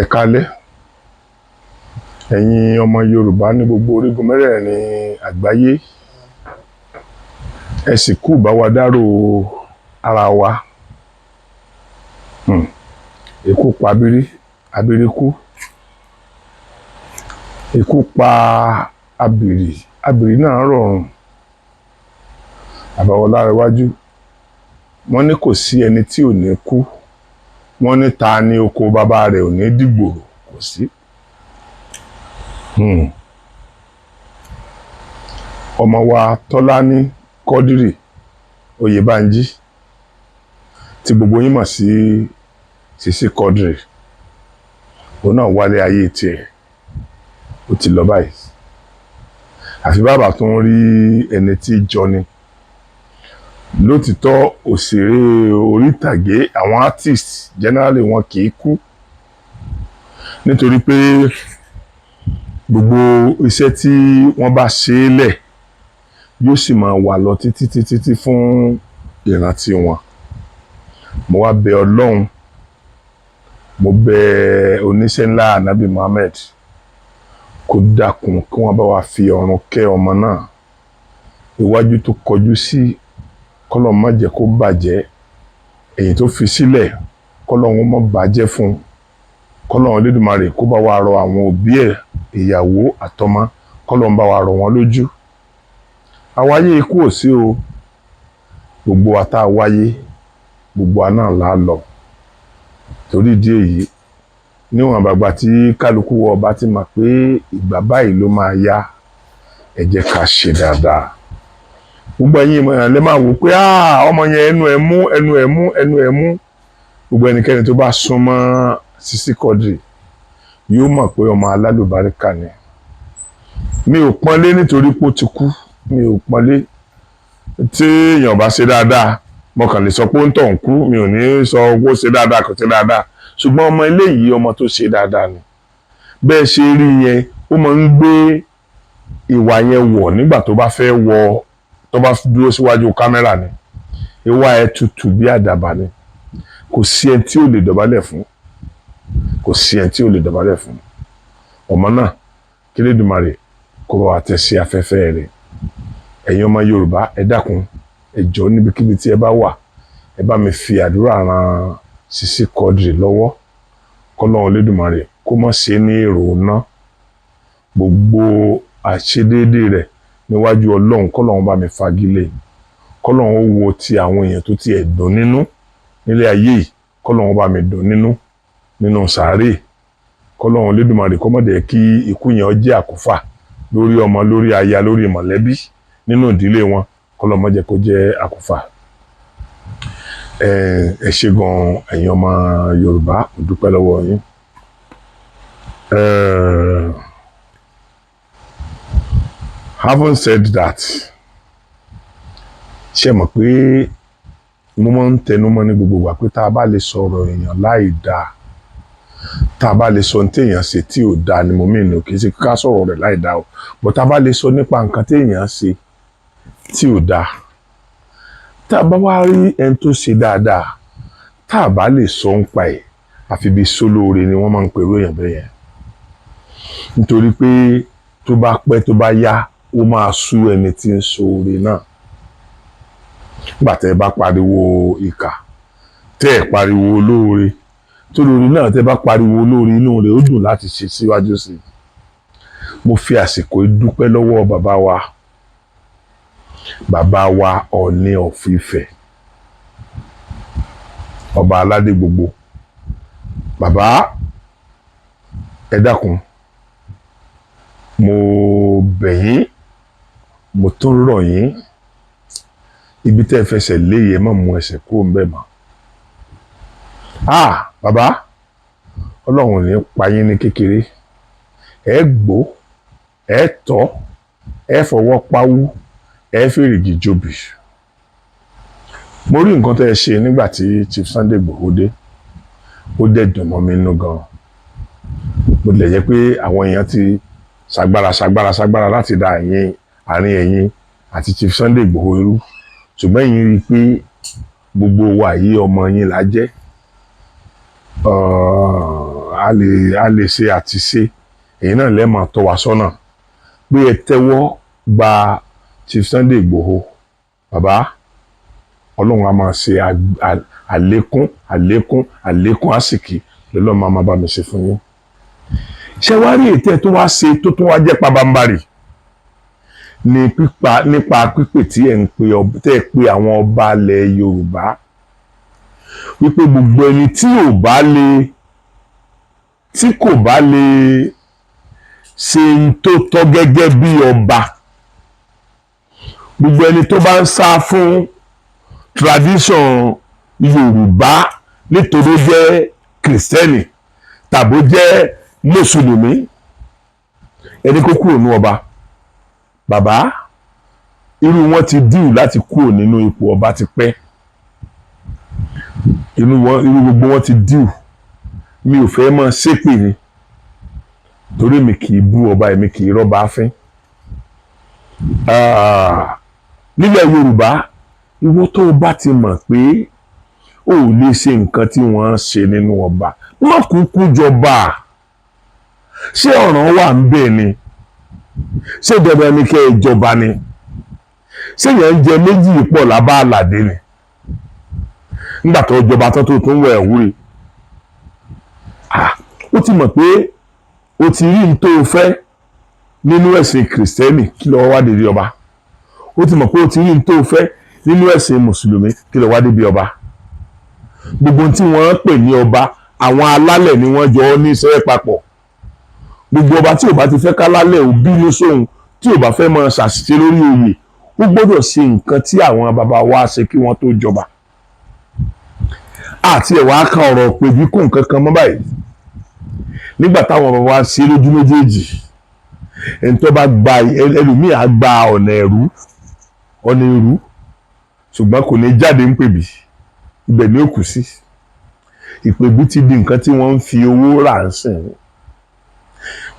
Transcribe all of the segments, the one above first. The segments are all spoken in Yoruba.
Ẹ kálẹ́ ẹ̀yin ọmọ Yorùbá ní gbogbo orígun mẹ́rẹ̀ẹ̀rin àgbáyé, ẹ sì kú bá wa dárò ara wa. Ikú pa abiri, abiri kú. Ikú pa abìrì, abìrì náà rọ̀run. Àbáwọlá iwájú, wọ́n ní kò sí ẹni tí ò ní kú. Wọ́n ní ta ni oko bàbá rẹ̀ ò ní dìgbòrò, kò sí. Ọmọ wa Tọ́lání Kọ́dírì Oyèbánjí tí gbogbo yín mọ̀ sí Sisi Quadri, òun náà wálé ayé tiẹ̀, ó ti lọ báyìí. Àfi bàbá tó ń rí ẹni tí jọni. Lótìtọ́ òṣèré orí ìtàgé, àwọn artist generally wọn kì í kú, nítorí pé gbogbo iṣẹ́ tí wọ́n bá ṣe é lẹ̀ yóò sì máa wà lọ títí fún ìrántí wọn. Mo wá bẹ Ọlọ́run, mo bẹ oníṣẹ́ ńlá Ànábì Muhammad kó dákun kí wọ́n bá wa fi ọ̀run kẹ́ ọmọ náà. Iwájú tó kọjú sí, k'Ọlọ́run má jẹ́ kó bàjẹ́. Èyí tó fi sílẹ̀, k'Ọlọ́run má bàjẹ́ fún. K'Ọlọ́run Olódùmarè kó bá wa rọ àwọn òbí ẹ̀, ìyàwó àtọmọ, k'Ọlọ́run bá wa rọ wọ́n lójú. Àwáyé ikú ò sí o. Gbogbo wa tá a wáyé, gbogbo wa náà là á lọ. Torí ìdí èyí, níwọ̀n àgbàgbà tí kálukú wọ ọba ti mọ̀ pé ìgbà báyìí ló máa yá, ẹ jẹ́ ká ṣe dáadáa. Gbogbo ẹ̀yin ìmọ̀ràn lè máa wò pé ọmọ yẹn ẹnu ẹ̀ mú. Gbogbo ẹnikẹ́ni tó bá súnmọ́ Sisi Quadri yóò mọ̀ pé ọmọ alálùbáríkà ni. Mi ò pọ́nlé nítorí pé ó ti kú. Mi ò pọ́nlé. Tí èèyàn bá ṣe dáadáa, mo kàn lè sọ pé ó ń tọ̀ ń kú. Mi ò ní sọ pé ó ṣe dáadáa kò ṣe dáadáa. Ṣùgbọ́n ọmọ eléyìí ọmọ tó ṣe dáadáa ni. Bẹ́ẹ̀ ṣe rí yẹn, ó máa ń gbé ìwà yẹn wọ̀ nígbà tó bá fẹ́ wọ, tó bá dúró síwájú kámẹ́rà ni. Ìwà ẹ̀ tutù bí àdàbà ni. Kò sí ẹni tí ò lè dọ̀bálẹ̀ fún. Kò sí ẹni tí ò lè dọ̀bálẹ̀ fún. Ọmọ náà, kí Elédùmarè kó bá wa tẹ́ sí afẹ́fẹ́ rẹ̀. Ẹ̀yin ọmọ Yorùbá, ẹ dákun, ẹ jọ̀ọ́ níbikíbi tí ẹ bá wà, ẹ bá mi fi àdúrà ran Sisi Quadri lọ́wọ́. K'Ọlọ́run Olódùmarè kó má ṣe ní èrò ná. Gbogbo àṣedéédé rẹ̀ níwájú Ọlọ́run, k'Ọlọ́run bá mi fagilé. K'Ọlọ́run ó wo ti àwọn èèyàn tó ti ẹ̀ dùn nínú nílé ayé yìí. K'Ọlọ́run bá mi dùn nínú sàárè. K'Ọlọ́run Olódùmarè kó má dẹ̀ kí ikú yẹn ó jẹ́ àkúfà lórí ọmọ, lórí aya, lórí mọ̀lẹ́bí nínú ìdílé wọn. K'Ọlọ́run má jẹ́ kó jẹ́ àkúfà. Ẹ ṣé gan ẹ̀yin ọmọ Yorùbá, mo dúpẹ́ lọ́wọ́ yín. Having said that, ṣé mọ̀ pé mo máa ń tẹnu mọ́ ní gbogbo ìgbà pé tá a bá lè sọ̀rọ̀ èèyàn láì dáa, tá a bá lè sọ ní téèyàn ṣe tí ò dáa ni mo mìíràn, kì í ṣe ká sọ̀rọ̀ rẹ̀ láì dáa o. But tá a bá lè sọ nípa nǹkan téèyàn ṣe tí ò dáa, tá a bá wá rí ẹni tó ṣe dáadáa, tá a bá lè sọ ń pa ẹ̀, àfi bí sólóore ni wọ́n máa ń pèrò èèyàn bẹ́ẹ̀ yẹn. Nítorí pé tó bá pẹ́ tó bá yá, ó máa sú ẹni tí ń ṣoore náà. Nígbà tẹ́ ẹ bá pariwo ìkà, tẹ́ ẹ pariwo olóore, tó lóore náà tẹ́ ẹ bá pariwo olóore, inú rẹ̀ ó dùn láti ṣe síwájú sí i. Mo fi àsìkò dúpẹ́ lọ́wọ́ bàbá wa Ọọ̀ni of Ifẹ̀, ọba aládé gbogbo. Bàbá, ẹ dákun, mo bẹ̀ yín, mo tún rọ̀ yín, ibi tẹ́ ẹ fẹsẹ̀ lé yẹ má mú ẹsẹ̀ kúrò ń bẹ̀ mọ́. Bàbá, Ọlọ́run ò ní pa yín ní kékeré. Ẹ gbó, ẹ tọ́, ẹ fọwọ́ pawú, ẹ fèrègì jobi. Mo rí nǹkan tẹ́ ẹ ṣe nígbà tí Chief Sunday Igboho dé. Ó dẹ̀ dùn mọ́ mi nínú gan. Bó tilẹ̀ jẹ́ pé àwọn èèyàn ti ṣagbára láti da àárín ẹ̀yin àti Chief Sunday Igboho irú. Ṣùgbọ́n ẹ̀yin rí i pé gbogbo wa yìí ọmọ yín la jẹ́. a lè ṣe àti ṣe èyí náà lẹ́ẹ̀mọ̀ tọ́ wa sọ́nà pé ẹ tẹ́wọ́ gba Chief Sunday Igboho bàbá ọlọ́run a máa ṣe àlékún àsìkí lọ́lọ́run máa bá mi ṣe fún yín. ṣé wàá rí ètò ẹ̀ tó wá ṣe tó tún wá jẹ́ pabambarì nípa pípè tí ẹ̀ ń pe àwọn ọba ilẹ̀ Yorùbá wípé gbogbo ẹni tí kò bá lè ṣe ohun tó tọ́ gẹ́gẹ́ bí ọba, gbogbo ẹni tó bá ń sá fún tradition Yorùbá nítorí ó jẹ́ Kìrìsìtẹ́nì tàbí ó jẹ́ Mùsùlùmí, ẹni kó kúrò ní ọba. Bàbá irú wọn ti díù láti kúrò nínú ipò ọba ti pẹ́, irú gbogbo wọn ti díù. Mi ò fẹ́ mọ́ ṣépè ni torí mi kì í bú ọba, èmi kì í rọ́ba fín. Nílẹ̀ Yorùbá ìwọ tó o bá ti mọ̀ pé o ò lè ṣe nǹkan tí wọ́n ń ṣe nínú ọba, má kúkú jọba. Ṣé ọ̀ràn wà ń bẹ̀ ni? Ṣé dandan ni kẹ́ ẹ jọba ni? Ṣé yẹn ń jẹ méjì pọ̀ lábá àlàdé ni? Nígbà tó jọba tó tún wẹ̀ wúre. Ó ti mọ̀ pé o ti rí n tó o fẹ́ nínú ẹ̀sìn Kìrìsìtẹ́nì, kí ló wá débi ọba. Ó ti mọ̀ pé o ti rí n tó o fẹ́ nínú ẹ̀sìn Mùsùlùmí, kí ló wá débi ọba. Gbogbo tí wọ́n pè ní ọba, àwọn alálẹ̀ ni wọ́n jọ ní iṣẹ́ papọ̀. Gbogbo ọba tí ò bá ti fẹ́ kálálẹ̀ ò bínú sóhun, tí ò bá fẹ́ máa ṣàṣìṣe lórí oyè, ó gbọ́dọ̀ ṣe nǹkan tí àwọn bàbá wa ṣe kí wọ́n tó jọba. Àti ẹ̀wà kan ọ̀rọ̀ pé bí kò nǹkan kan mọ́ báyìí. Nígbà táwọn bàbá wa ṣe lójú méjèèjì, ẹni tó bá gba ẹlòmíì á gba ọ̀nà ẹ̀rú ṣùgbọ́n kò ní jáde ń pèbí, ibẹ̀ ni ó kù sí. Ìpèbí ti di nǹkan tí wọ́n ń fi owó rà ń sìn.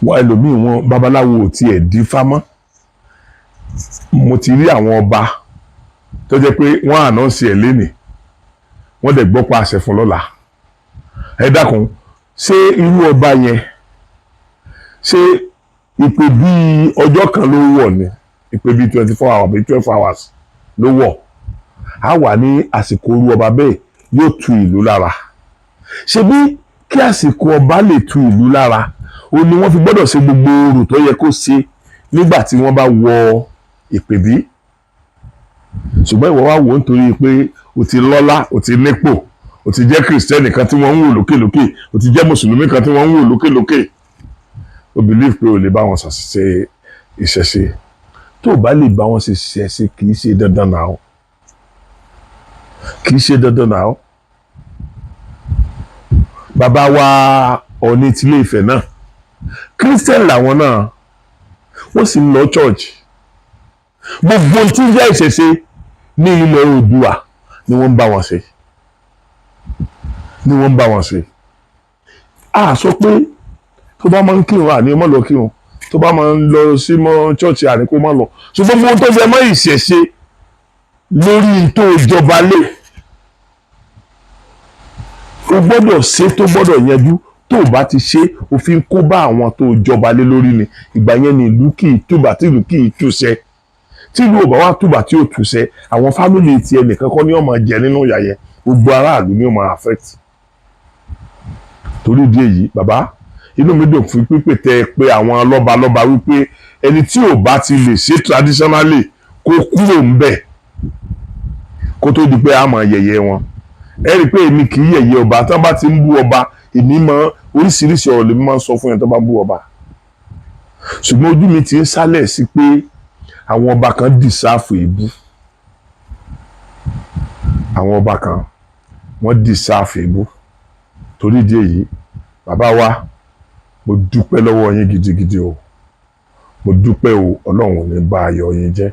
Wọ́n ẹlòmíì wọn babaláwo ò tiẹ̀ dífá mọ́. Mo ti rí àwọn ọba tó jẹ́ pé wọ́n ànáǹsì ẹ̀ lénìí, wọ́n dẹ̀ gbọ́ pa àṣẹ fún lọ́la. Ẹ dákun, ṣé irú ọba yẹn ṣé ìpè bí ọjọ́ kan ló wọ̀ ni? Ìpè bí 24 hours bí 12 hours ló wọ̀. A wà ní àsìkò irú ọba bẹ́ẹ̀ yóò tu ìlú lára. Ṣé bí kí àsìkò ọba lè tu ìlú lára, ó ní wọ́n fi gbọ́dọ̀ ṣe gbogbo orò tó yẹ kó ṣe nígbà tí wọ́n bá wọ ìpèbí. Ṣùgbọ́n ìwọ wá wò ó nítorí pé o ti lọ́lá, o ti nípò, o ti jẹ́ Kìrìsìtẹ́nì kan tí wọ́n ń wò lókèlókè, o ti jẹ́ Mùsùlùmí kan tí wọ́n ń wò lókèlókè. O believe pé o lè bá wọn ṣe ìṣẹ̀ṣe. Tó o bá lè bá wọn ṣe ìṣẹ̀ṣe kì í ṣe dandan náà. Kì í ṣe dandan náà. Bàbá wa Ọọ̀ni tilé Ifẹ̀ náà, Christian làwọn náà, wọ́n sì ń lọ church. Gbogbo tí ń jẹ́ ìṣẹ̀ṣe ní ilẹ̀ Oòduà ni wọ́n ń bá wọn ṣe. A sọ pé tó bá máa ń kírun àní mọ́ lọ kírun, tó bá máa ń lọ sí mọ́ church àní kó má lọ. Ṣùgbọ́n gbogbo tó jẹ mọ́ ìṣẹ̀ṣe lórí tó jọba lé, o gbọ́dọ̀ ṣe tó gbọ́dọ̀ yanjú. Tó o bá ti ṣe, òfin kó bá àwọn tó jọba lé lórí ni. Ìgbà yẹn ni ìlú kì í túbà tí ìlú kì í túṣẹ. Tí ìlú ò bá wá túbà tí ò túṣẹ, àwọn fámìlì ti ẹnìkan kọ́ ni ó máa jẹ nínú ìyà yẹn, gbogbo aráàlú ni ó máa affect. Torí ìdí èyí, bàbá inú mi dùn fún pípè tẹ pé àwọn lọ́balọ́ba wípé ẹni tí ò bá ti lè ṣe traditionally kó kúrò ń bẹ̀ kó tó di pé a máa yẹ̀yẹ́ wọn. Ẹ rí i pé èmi kì í yẹ̀yẹ́ ọba. Tí wọ́n bá ti ń bú ọba, èmi mọ oríṣiríṣi ọ̀rọ̀ lèmi máa ń sọ fún yẹn tó bá bú ọba. Ṣùgbọ́n ojú mi ti ń sálẹ̀ sí pé àwọn ọba kan dìsáàfù ìbú. Àwọn ọba kan wọ́n dìsáàfù ìbú. Torí ìdí èyí, bàbá wa, mo dúpẹ́ lọ́wọ́ yín gidigidi o. Mo dúpẹ́ o, Ọlọ́run ò ní bá ayọ̀ yín jẹ́.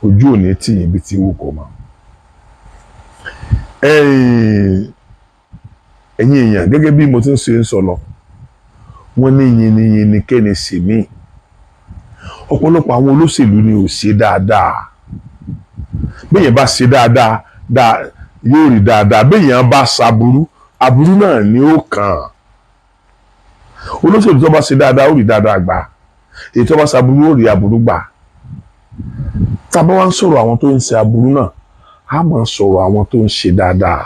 Ojú ò ní tì yín bí ti wù kó mọ́. Ẹ̀yin èèyàn, gẹ́gẹ́ bí mo ti ń ṣe ń sọ lọ, wọ́n ní yìnyín ni kẹ́ni sì mí. Ọ̀pọ̀lọpọ̀ àwọn olóṣèlú ni ò ṣe dáadáa. Béèyàn bá ṣe dáadáa yóò rí dáadáa. Béèyàn bá ṣaburú, aburú náà ni ó kàn. Olóṣèlú tó bá ṣe dáadáa ó rí dáadáa gbà, èyí tó bá ṣe aburú ó rí aburú gbà. Tá a bá wá ń sọ̀rọ̀ àwọn tó ń ṣe aburú náà, a máa sọ̀rọ̀ àwọn tó ń ṣe dáadáa.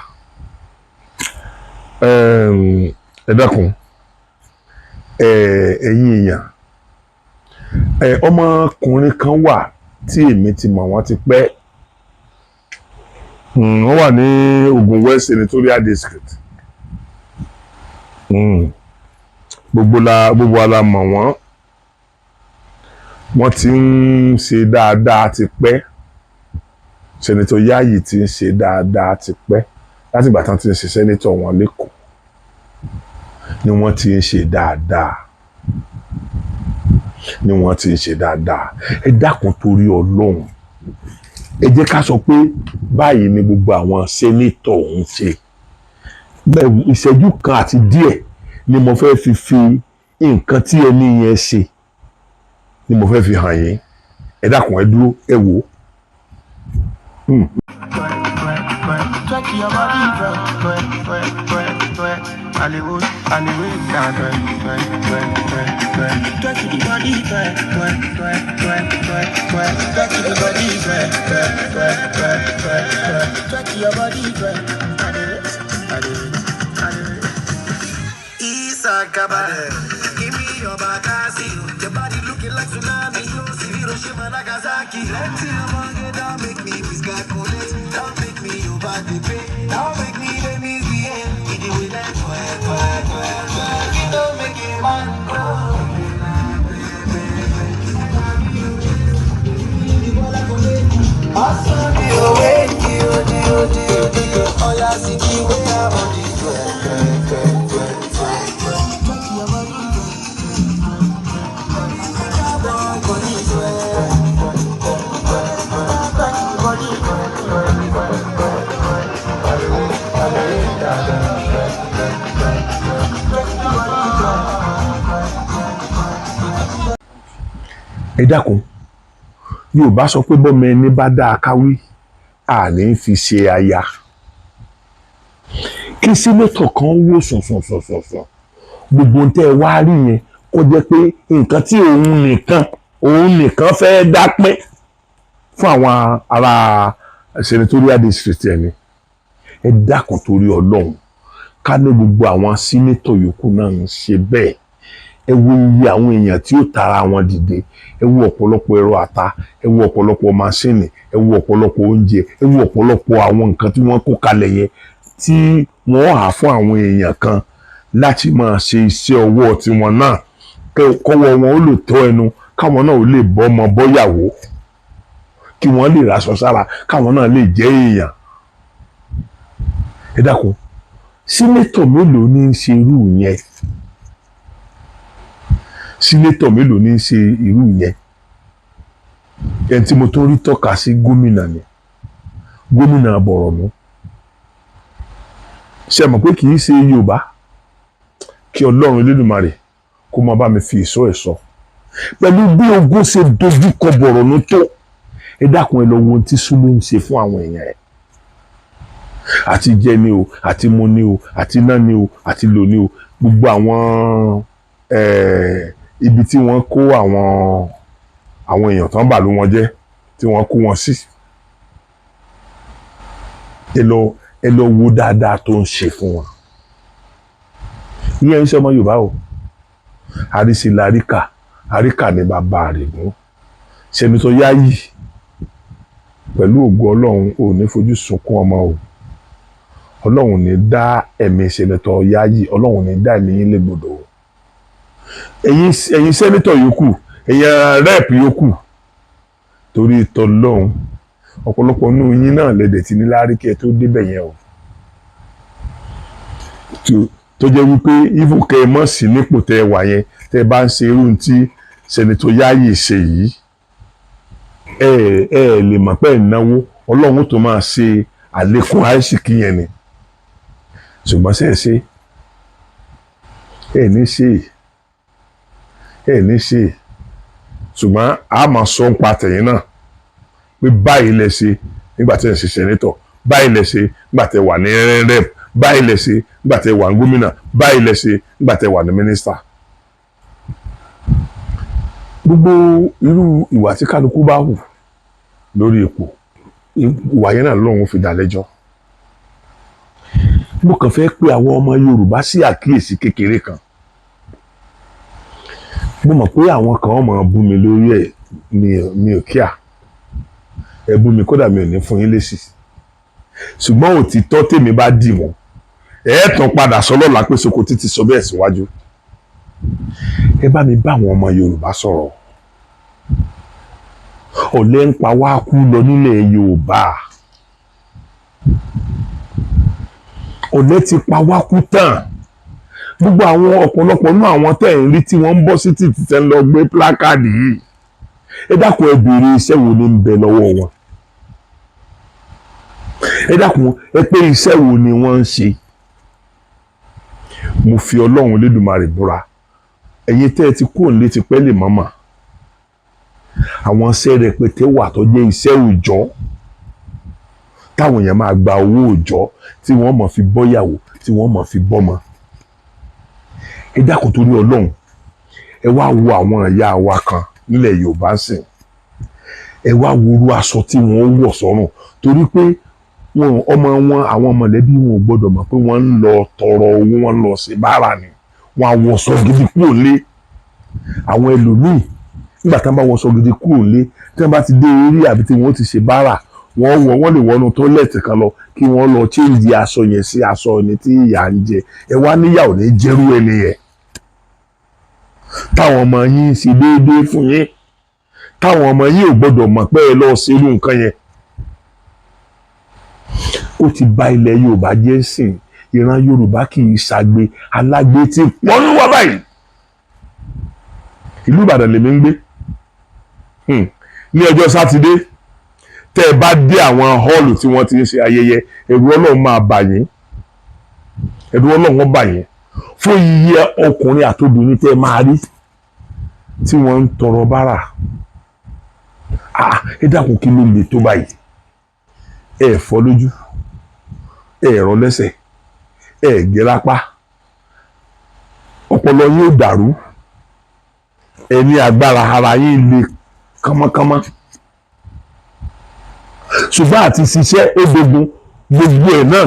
Ẹ dákun, ẹ̀yin èèyàn, ọmọkùnrin kan wà tí èmi ti mọ̀ wọ́n ti pẹ́. Wọ́n wà ní Ogun West Senatorial District. Gbogbo wa la mọ̀ wọ́n. Wọ́n ti ń ṣe dáadáa ti pẹ́. Senator Yayi ti ń ṣe dáadáa ti pẹ́. Láti ìgbà tán ti ń ṣe senator wọn lẹ́kọ̀ọ́ ni wọ́n ti ń ṣe dáadáa. Ẹ dákun torí Ọlọ́run. Ẹ jẹ́ ká sọ pé báyìí ni gbogbo àwọn senator ń ṣe. Ìṣẹ́jú kan àti díẹ̀ ni mo fẹ́ fi nǹkan tí ẹni yẹn ṣe ni mo fẹ́ fi hàn yín. Ẹ dákun ẹ dúró ẹ wò. Give me your Bakasi. Your body looking like tsunami. Hiroshima, Nagasaki. Let's see how long it don't make me miscalculate. Don't make me over the pay. Don't make me the misbehave. It will let it don't make it man. All I see the way I'm on this Ẹ dákun, Yorùbá sọ pé bọ́mọ ẹni bá dáa káwí àní fi ṣe aya. Kí sínétọ̀ kan wò sọ̀sọ̀sọ̀sọ̀ gbogbo ń tẹ́ ẹ wá rí yẹn kó jẹ́ pé nǹkan tí òun nìkan fẹ́ dá pín fún àwọn ará senatorial district ẹni. Ẹ dákun torí Ọlọ́run, ká ní gbogbo àwọn sínétọ̀ yòókù náà ń ṣe bẹ́ẹ̀. Ẹ wo iye àwọn èèyàn tí ó tara wọn dìde, ẹ wo ọ̀pọ̀lọpọ̀ ẹ̀rọ ata, ẹ wo ọ̀pọ̀lọpọ̀ máṣíìnì, ẹ wo ọ̀pọ̀lọpọ̀ oúnjẹ, ẹ wo ọ̀pọ̀lọpọ̀ àwọn nǹkan tí wọ́n kó kalẹ̀ yẹn tí wọ́n há fún àwọn èèyàn kan láti máa ṣe iṣẹ́ ọwọ́ tiwọn náà kọ́wọ́ wọn ó lè tọ́ ẹnu, káwọn náà ó lè bọ́ ọmọ bọ́yàwó, kí wọ́n lè raṣọ sára, káwọn náà lè jẹ́ èèyàn. Ẹ dákun, sínétọ̀ mélòó ní í ṣe irú yẹn? Sínétọ̀ mélòó ní í ṣe irú yẹn? Ẹni tí mo tó rí tọ́ka sí gómìnà ni, gómìnà Bọ̀rọ̀nú. Ṣé ẹ mọ̀ pé kì í ṣe Yorùbá? Kí Ọlọ́run Elédùmarè kó máa bá mi fi ìṣọ́ ẹ̀ sọ. Pẹ̀lú bí ogun ṣe dojúkọ Bọ̀rọ̀nú tó, ẹ dákun ẹ lọ wo ohun tí Sùlù ń ṣe fún àwọn èèyàn ẹ̀. Àti jẹ ni o, àti mu ni o, àti ná ni o, àti lò ni o. Gbogbo àwọn ibi tí wọ́n kó àwọn èèyàn tán bàlú wọn jẹ́ tí wọ́n kó wọn sí. Ẹ lọ wo dáadáa tó ń ṣe fún wọn. Ìyẹn ń ṣe ọmọ Yorùbá o. Àrísí láríkà, àríkà ní bàbá rẹ̀ gún. Senator Yayi, pẹ̀lú ògo Ọlọ́run ò ní fojú sunkún ọmọ o. Ọlọ́run ní dá ẹ̀mí Senator Yayi, Ọlọ́run ní dá ẹ̀mí yín légbodò o. Ẹ̀yin senator yòókù, ẹ̀yin rep yòókù, torí tọlọ́run ọ̀pọ̀lọpọ̀ nínú yín náà lẹ́dẹ̀ tí ní láríkẹ́ tó débẹ̀ yẹn o. Tó jẹ́ wípé ìfòkè mọ̀ sí nípò tẹ́ wà yẹn tẹ́ bá ń ṣe irú tí Senator Yayi ṣe yìí, ẹ lè mọ̀ pé ìnáwó Ọlọ́run tó máa ṣe àlékún àìsíkí yẹn ni. Ṣùgbọ́n ẹ ní ṣe ṣùgbọ́n a máa sọ ń pa tẹ̀yìn náà pé báyìí lẹ ṣe nígbà tẹ́ ẹ ṣe senator, báyìí lẹ ṣe nígbà tẹ́ wà ní rep, báyìí lẹ ṣe nígbà tẹ́ wà ní gómìnà, báyìí lẹ ṣe nígbà tẹ́ wà ní mínísítà. Gbogbo irú ìwà tí kálukú bá hù lórí ipò, ìwà yẹn náà lọ́run fi dá lẹ́jọ́. Mo kàn fẹ́ pé àwọn ọmọ Yorùbá sí àkíyèsí kékeré kan. Mo mọ̀ pé àwọn kan máa bú mi lórí ẹ̀, mi ò kíà. Ẹ bú mi kódà mi ò ní fún yín lésì. Ṣùgbọ́n òtítọ́ tèmi bá dì mọ́, tàn padà sọ lọ́la pé SOKOTI ti sọ bẹ́ẹ̀ síwájú. Ẹ bá mi bá àwọn ọmọ Yorùbá sọ̀rọ̀. Ọ̀lẹ ń pa wá kú lọ nílẹ̀ Yorùbá. Ọ̀lẹ ti pa wá kú tán. Gbogbo àwọn ọ̀pọ̀lọpọ̀ nínú àwọn tẹ́ ẹ̀ ń rí tí wọ́n ń bọ́ sí títì tẹ́ ń lọ gbé plákáàdì yìí. Ẹ dákun ẹ béèrè iṣẹ́ wo ni ń bẹ lọ́wọ́ wọn. Ẹ dákun ẹ pé iṣẹ́ wo ni wọ́n ń ṣe. Mo fi Ọlọ́run Lédùmarè búra. Ẹ̀yin tẹ́ ẹ ti kúrò nílé ti pẹ́ lè mọ̀mọ́. Àwọn iṣẹ́ rẹpẹtẹ wà tó jẹ́ iṣẹ́ òòjọ́. Táwọn èèyàn máa gba owó òòjọ́ tí wọ́n máa fi bọ́yàwó, tí wọ́n máa fi bọ́mọ. Ẹ dákun torí Ọlọ́run. Ẹ wá wo àwọn ìyá wa kan nílẹ̀ Yorùbá sìn. Ẹ wá wo irú aṣọ tí wọ́n wọ̀ sọ́rùn. Torí pé ọmọ wọn, àwọn mọ̀lẹ́bí wọn ò gbọ́dọ̀ mọ̀ pé wọ́n ń lọ tọrọ owó, wọ́n ń lọ ṣe báárà ni. Wọ́n á wọṣọ gidi kúrò lé. Àwọn ẹlòmíì nígbà tí wọ́n bá wọṣọ gidi kúrò lé, tí wọ́n bá ti dé eré àbí tí wọ́n ti ṣe báárà, wọ́n lè wọnú tọ́lẹ̀tì kan lọ kí wọ́n lọ change aṣọ yẹn sí aṣọ ẹni tí ìyà ń jẹ. Ẹ wá níyàwó ní jẹ́rú ẹni yẹn. Táwọn ọmọ yín ṣe déédéé fún yín. Táwọn ọmọ yín ò gbọ́dọ̀ mọ̀ pé ẹ lọ ṣe irú nǹkan yẹn. Ó ti bà ilẹ̀ Yorùbá jẹ́ sìn. Ìran Yorùbá kì í ṣàgbé, alágbe tí wọ́n ń wá báyìí. Ìlú Ìbàdàn lèmi ń gbé. Ní ọjọ́ Sátidé tẹ́ ẹ bá dé àwọn họ́ọ̀lù tí wọ́n ti ń ṣe ayẹyẹ, ẹ̀rù Ọlọ́run máa bà yín. Ẹ̀rù Ọlọ́run bà yín fún iye ọkùnrin àtobìnrin tẹ́ ẹ máa rí tí wọ́n ń tọrọ bárà. Ẹ dákun kí ló lè tó báyìí. Ẹ fọ́ lójú, ẹ rọ lẹ́sẹ̀, ẹ gé lápá. Ọpọlọ yín ò dàrú. Ẹ ní agbára, ara yín le kánmọ́kánmọ́. Ṣùgbọ́n àti ṣiṣẹ́ ó dogun, gbogbo ẹ̀ náà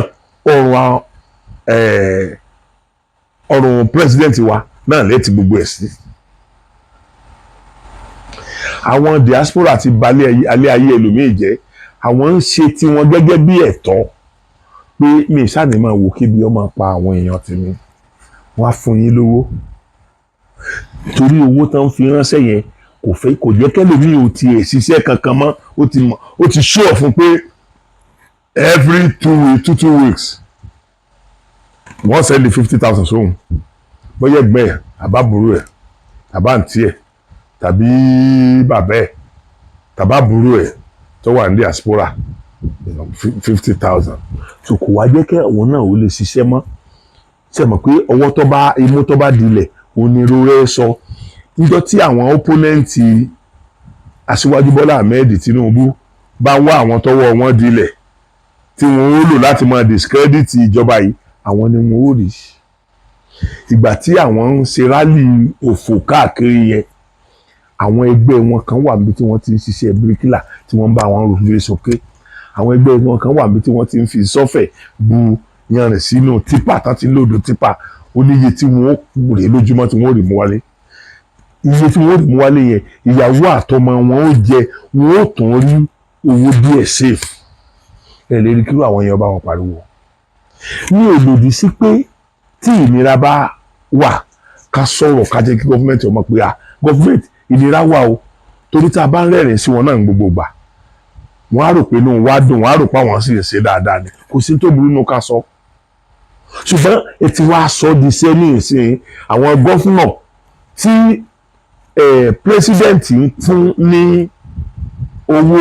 ọ̀rùn president wa náà lẹ́tì gbogbo ẹ̀ sí. Àwọn diaspora ti balẹ̀ alẹ́ ayé ẹlòmíì jẹ́. Àwọn ń ṣe tiwọn gẹ́gẹ́ bí ẹ̀tọ́ pé mi ìsáni máa wò kí bí ọmọ pa àwọn èèyàn tèmi. Wọ́n á fún yín lówó. Torí owó tán fi ránṣẹ́ yẹn kò jẹ́ kẹ́lòmíì ò tiẹ̀ ṣiṣẹ́ kankan mọ́. Ó ti show fún pé every 2 weeks wọ́n sẹ́ndì 50,000 sóhun. Bóyá ẹgbẹ́ ẹ̀, àbábúrú ẹ̀, àbáǹtí ẹ̀, tàbí bàbá ẹ̀, tàbábúrú ẹ̀ tó wà ní diaspora 50,000. So kò wá jẹ́ kí àwọn náà ò lè ṣiṣẹ́ mọ́. Ṣé mọ̀ pé imú tó bá dilẹ̀ onírú rẹ̀ sọ. Níjọ́ tí àwọn opponenti Aṣíwájú Bọ́lá Ahmed Tinubu bá wá àwọn tọ́wọ́ wọn dilẹ̀ tí wọ́n ó lò láti máa discredit ìjọba yìí, àwọn ni wọ́n ó rí. Ìgbà tí àwọn ń ṣe rálì òfò káàkiri yẹn, àwọn ẹgbẹ́ wọn kan wà níbi tí wọ́n ti ń ṣiṣẹ́ bíríkìlà tí wọ́n ń bá wọn rò sókè. Àwọn ẹgbẹ́ wọn kan wà níbi tí wọ́n ti ń fi sọ́fẹ̀ bu yanrìn sínú típà tán ti ń lòdò típà. Ó ní iye tí wọ́n ó rè lójúmọ́ tí wọ́n ó rè mú wálé. Iye tí wọ́n ó rè mú wálé yẹn, ìyàwó àtọmọ wọn ó jẹ, wọn ó tún rí owó díẹ̀ save. Ẹ lè rí kí àwọn èèyàn bá wọn pariwo. Ní òlòdì sí pé tí ìnira bá wà ká sọ̀rọ̀ ká jẹ́ kí gọ́fúmẹ̀ntì ọmọ pé gọ́fúmẹ̀ntì ìnira wà o. Torí tá a bá ń rẹ́rìn sí wọn náà ní gbogbo ìgbà, wọ́n á rò pé inú wa dùn, wọ́n á rò pé àwọn sì ń ṣe dáadáa ni. Kò sí tó burú nínú ká sọ. Ṣùgbọ́n ẹ ti wá sọ di sẹ́ni ìsìn àwọn gọ́fúnà tí pírẹsidẹ́ǹtì ń fún ní owó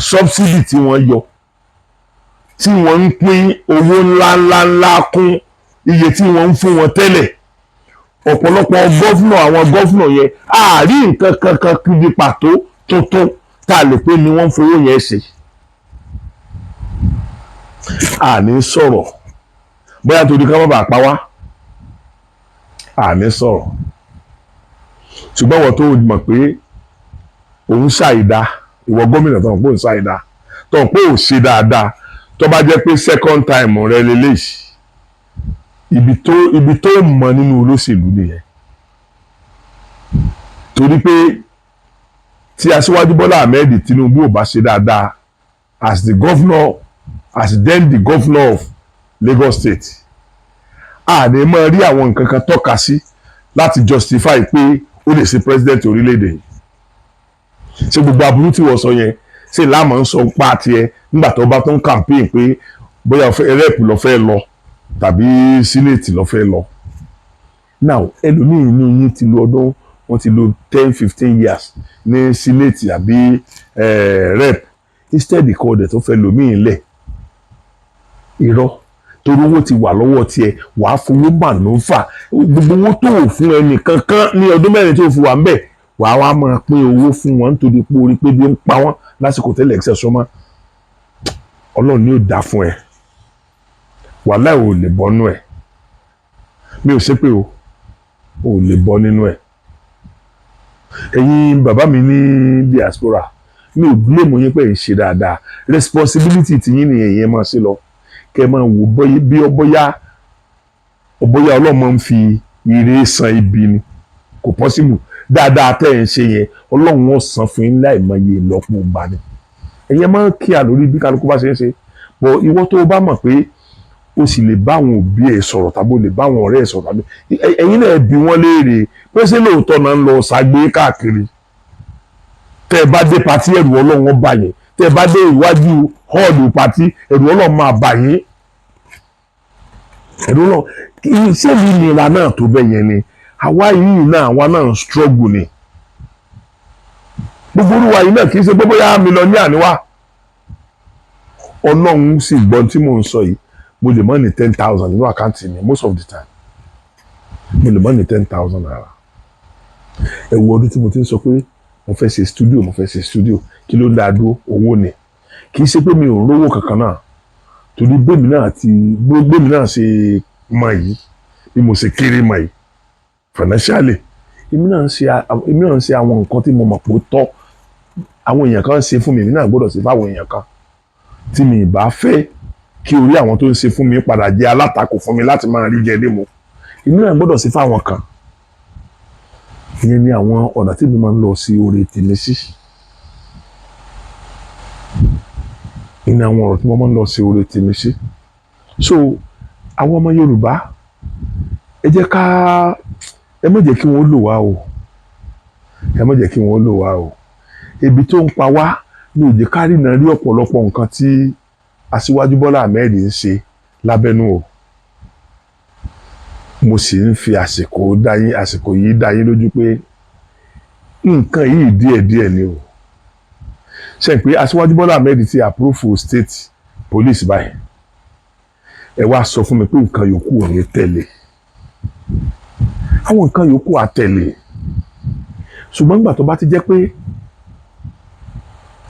subsidy tí wọ́n yọ, tí wọ́n ń pín owó ńláńláńlá kún iye tí wọ́n ń fún wọn tẹ́lẹ̀. Ọ̀pọ̀lọpọ̀ àwọn gọ́fúnà yẹn àárí nǹkan kankan kiri pàtó tuntun tá a lè pé ni wọ́n ń fowó yẹn ṣe. Àní sọ̀rọ̀ bóyá torí ká má bàa pa wá àní sọ̀rọ̀ ṣùgbọ́n wọ́n tó mọ̀ pé òun ṣàìdá ìwọ gómìnà tó ń pò ń ṣàìdá tó ń pò ò ṣe dáadáa tó bá jẹ́ pé second time rẹ lélẹ́yìí ibi tó mọ nínú olóṣèlú nìyẹn torí pé tí aṣíwájú Bọ́lá Ahmed Tinubu ò bá ṣe dáadáa as then the governor of Lagos State àní máa rí àwọn nǹkan kan tọ́ka sí láti justify pé ó lè ṣe president orílẹ̀-èdè yìí ṣé gbogbo aburú tí wọ́n sọ yẹn ṣé láàmú ń sọ pa tiẹ̀ nígbà tó bá tó ń campaign pé bóyá rep lọ fẹ́ lọ tàbí senate lọ fẹ́ lọ now ẹlòmíì inú yín ti lo ọdún wọ́n ti lo 10-15 years ní senate àbí rep instead kọ́ ọ̀dẹ̀ tó fẹ́ lòmíì lẹ̀ irọ́ torí owó ti wà lọ́wọ́ tiẹ̀ wàá fowó manova gbogbo owó tó wò fún ẹnì kankan ní ọdún mẹ́rin tó fi wà ń bẹ̀ wàá wá máa pín owó fún wọn nítorí pé orí pé bí ń pa wọ́n lásìkò tẹ́lẹ̀ ẹ̀ṣẹ̀ sọ́mọ́ ọlọ́run ni ó dá fún ẹ wàhálà ò lè bọ́ nínú ẹ̀ mi ò ṣépè o ò lè bọ́ nínú ẹ̀ ẹ̀yin bàbá mi ní diaspora mi ò blame yín pé ẹ̀ ń ṣe dáadáa responsibility ti yín nìyẹn yẹn máa ṣe lọ kẹ́ ẹ máa wò bí ọbọ̀yá ọlọ́mọ ń fi ire san ibi ni kò possible dáadáa tẹ́ ẹ̀ ń ṣe yẹn ọlọ́run ó san fún yín láì mọ iye ìlọ́po gbà ni ẹ̀yin máa ń kíá lórí bí kálukú bá ṣe ń ṣe bọ̀ ìwọ tó o bá mọ̀ pé o sì lè bá àwọn òbí ẹ̀ sọ̀rọ̀ tàbí o lè bá àwọn ọ̀rẹ́ ẹ̀ sọ̀rọ̀ tàbí ẹ̀yin náà bí wọ́n léèrè pé ṣé lóòótọ́ náà ń lọ ṣàgbé káàkiri tẹ́ ẹ bá dé patí ẹ̀rù ọlọ́run ó bà yín tẹ́ ẹ bá dé iwájú họ́ọ̀lù patí ẹ̀rù ọlọ́run máa bà yín ẹ̀rù ọlọ́run iṣẹ́ mi nira náà tó bẹ́ẹ̀ yẹn ni àwa yìí náà àwa náà ń struggle ni gbogbo olúwa yìí náà kì í ṣe pé bóyá mílíọ̀nìyà ni wá ọlọ́run sì gbọ́n tí mò ń sọ yìí mo lè mọ́ ní 10,000 nínú àkáǹtì mi most of the time mo lè mọ́ ní 10,000 naira ẹ wo ọdún tí mo ti ń sọ pé mo fẹ́ ṣe studio kí ló ń dá dúró owó ni kì í ṣe pé mi ò rówó kankan náà torí bẹ́ẹ̀mi náà ṣe mọ yìí bí mo ṣe kéré mọ yìí financially èmi náà ń ṣe àwọn nǹkan tí mo mọ̀ pé ó tọ́ àwọn èèyàn kan ń ṣe fún mi èmi náà gbọ́dọ̀ ṣe fáwọn èèyàn kan tí mi ì bá fẹ́ kí orí àwọn tó ń ṣe fún mi padà jẹ́ alátakò fún mi láti máa rí jẹ lémo èmi náà gbọ́dọ̀ ṣe fáwọn kan ìyẹn ni àwọn ọ̀nà tí mi máa ń lọ sí orí tèmi sí ìyẹn ni àwọn ọ̀rọ̀ tí mo máa ń lọ sí orí tèmi sí so àwọn ọmọ Yorùbá ẹ jẹ́ ká ẹ má jẹ́ kí wọ́n lò wá o ẹ má jẹ́ kí wọ́n lò wá o ebi tó ń pa wá ní òjì kárí náà rí ọ̀pọ̀lọpọ̀ nǹkan tí Aṣíwájú Bọ́lá Ahmed ń ṣe lábẹ́nú o mo sì ń fi àsìkò yìí dá yín lójú pé nǹkan yìí díẹ̀díẹ̀ ni o ṣe pé Aṣíwájú Bọ́lá Ahmed ti approve state police báyìí ẹ wá sọ fún mi pé nǹkan yòókù ò ní tẹ̀lé àwọn nǹkan yòókù á tẹ̀lé ṣùgbọ́n nígbà tó bá ti jẹ́ pé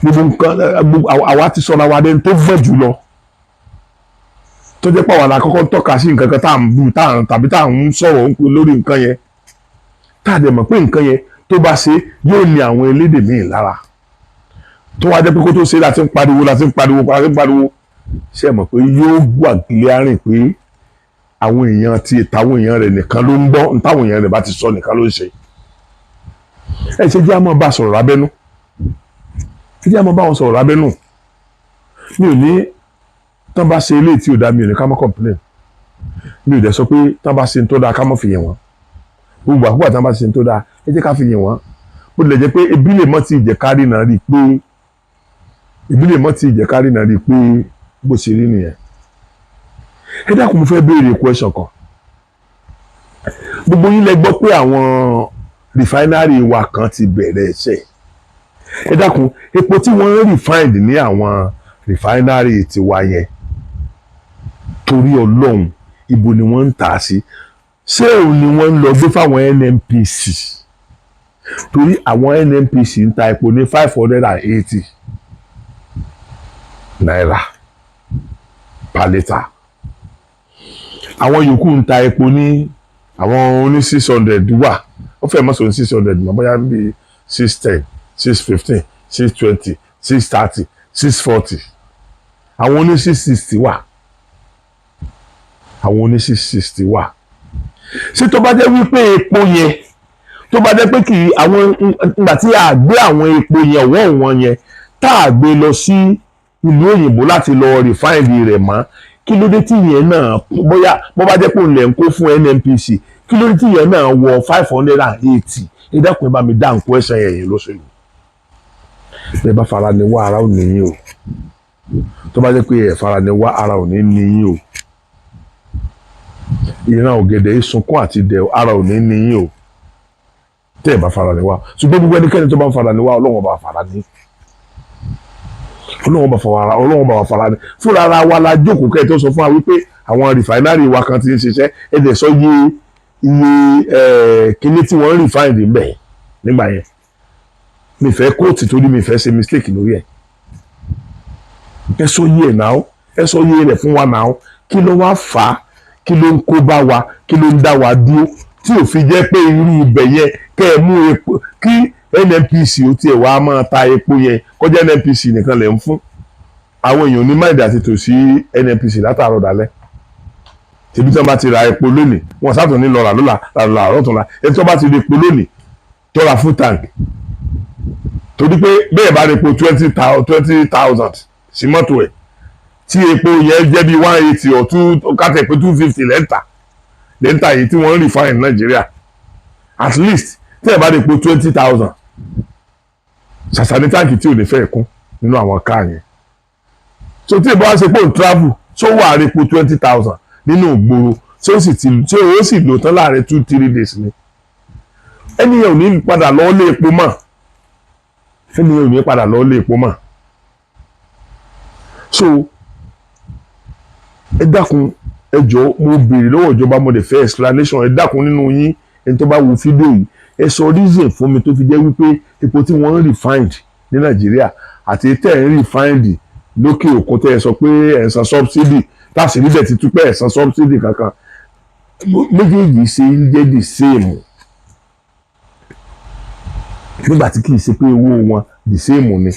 gbogbo nǹkan àwa ti sọ̀rọ̀ àwa dẹni tó gbọ́n jù lọ tó jẹ́ pé àwọn àkọ́kọ́ tọ́ka sí nǹkan kan tá à ń bú tàbí tá à ń sọ̀rọ̀ lórí nǹkan yẹn tá a dẹ̀ mọ̀ pé nǹkan yẹn tó bá ṣe yóò ní àwọn elédè míì lára tó wá jẹ́ pé kó tó ṣe láti ń pariwo ṣe mọ̀ pé yóò wà clearing pé àwọn èèyàn táwọn èèyàn rẹ̀ nìkan ló ń gbọ́ táwọn èèyàn rẹ̀ bá ti sọ nìkan ló ń ṣe ẹ ṣe jẹ́ àmọ́ bá sọ̀rọ̀ lábẹ́nú jẹ́ àmọ́ bá wọn sọ̀rọ̀ lábẹ́nú mi ò ní tán bá ṣe eléyìí tí ò dá mi ò ní ká mọ́ complain mi ò dẹ̀ sọ pé tán bá ṣe ń tó dáa ká mọ́ fi yẹn wọ́n gbogbo àkókò tán bá ṣe ń tó dáa ẹ jẹ́ ká fi yẹn wọ́n bó tilẹ̀ jẹ́ pé ebi lè mọ́ ti ìjẹ̀kárí náà rí i pé bó ṣe rí nìyẹn ẹ dákun mo fẹ́ béèrè question kan gbogbo yín lẹ gbọ́ pé àwọn rìfáínárì wa kan ti bẹ̀rẹ̀ iṣẹ́ ẹ dákun epo tí wọ́n refined ní àwọn rìfáínárì tiwa yẹn torí Ọlọ́run ibo ni wọ́n ń tà á sí ṣé òun ni wọ́n ń lọ gbé fáwọn NNPC torí àwọn NNPC ń ta epo ní 580 naira per litre àwọn yòókù ń ta epo ní àwọn oní 600 wà ó fẹ́ mọ́sọ̀ ní 600 mọ́ bóyá bí 610 615 620 630 640 àwọn oní 660 wà àwọn oní 660 wà ṣé tó bá jẹ́ wípé epo yẹn tó bá jẹ́ pé kì í àwọn ìgbà tí a gbé àwọn epo yẹn wọ́n yẹn tá a gbé lọ sí ìlú òyìnbó láti lọ rìfáìnì rẹ̀ mọ́ kí ló dé tí yẹn náà bóyá bó bá jẹ́ pé òun lẹ̀ ń kó fún NNPC kí ló dé tí yẹn náà wọ 580 ẹ dákun ẹ bá mi dá nǹkan ẹ̀sán yẹn lóṣèlú bẹ́ẹ̀ bá fara ni wá ara ò ní yín o tó bá jẹ́ pé ẹ̀ fara ni wá ara ò ní ní yín o ìran ọ̀gẹ̀dẹ̀ sunkún àti dẹ̀ ara ò ní ní yín o tẹ́ ẹ̀ bá fara ni wá ṣùgbọ́n gbogbo ẹnikẹ́ni tó bá ń fara ni wá Ọlọ́run bá fara ní Ọlọ́run bá fara ní fúnra ara wa la jókòó kẹ́ ẹ̀ tó sọ fún wa wípé àwọn rìfáínárì wa kan ti ń ṣiṣẹ́ ẹ̀ dẹ̀ sọ iye kíní tí wọ́n ń rìfáìnì bẹ̀ nígbà yẹn mi fẹ́ kóòtù torí mi fẹ́ ṣe mistake lórí ẹ̀ ẹ sọ iye ẹ̀ náà ẹ sọ iye rẹ̀ fún wa náà kí ló wá fà á kí ló ń kó bá wa kí ló ń dá wa dúró tí ò fi jẹ́ pé irú ibẹ̀ yẹn kẹ́ ẹ mú epo kí NNPC ó tiẹ̀ wá máa ta epo yẹn kọjá NNPC nìkan lẹ̀ ń fún àwọn èèyàn ní máìdì àti tòsí NNPC látàárọ̀ dalẹ́ tìbí tí wọ́n bá ti ra epo lónìí wọ́n sátọ̀ ní lọ́ra àárọ̀ tún la ẹni tí wọ́n bá ti ra epo lónìí tó ra full tank torí pé bẹ́ẹ̀ bá ra epo 20,000 sí mọ́tò ẹ̀ tí epo yẹn jẹ́ bí 180 or 2 kátẹ́ pé 250 lẹ́ńtà yìí tí wọ́n ń refine Nàìjíríà at least tí ẹ̀ bá ra epo 20,000 ṣàṣà ní táǹkì tí ò ní fẹ́ kún nínú àwọn káà yẹn so tí ìbọn wá ṣe pé òun travel tó wà ra epo 20,000 nínú ìgboro tí ó sì lò tán láàrin 2-3 days ni ẹnìyàn ò ní padà lọ lé epo mọ́ so ẹ dákun ẹ jọ̀ọ́ mo béèrè lọ́wọ́ ìjọba mo dẹ̀ fẹ́ explanation ẹ dákun nínú yín ẹni tó bá wo fídíò yìí ẹ sọ reason fún mi tó fi jẹ́ wípé epo tí wọ́n ń refined ní Nàìjíríà àti tẹ̀ ń refined lókè òkun tẹ́ ẹ sọ pé ẹ̀ ń san subsidy láti níbẹ̀ ti túpẹ́ ẹ̀sán subsidy kankan méjèèjì ṣe ń jẹ́ the same nígbà tí kìí ṣe pé owó wọn the same ni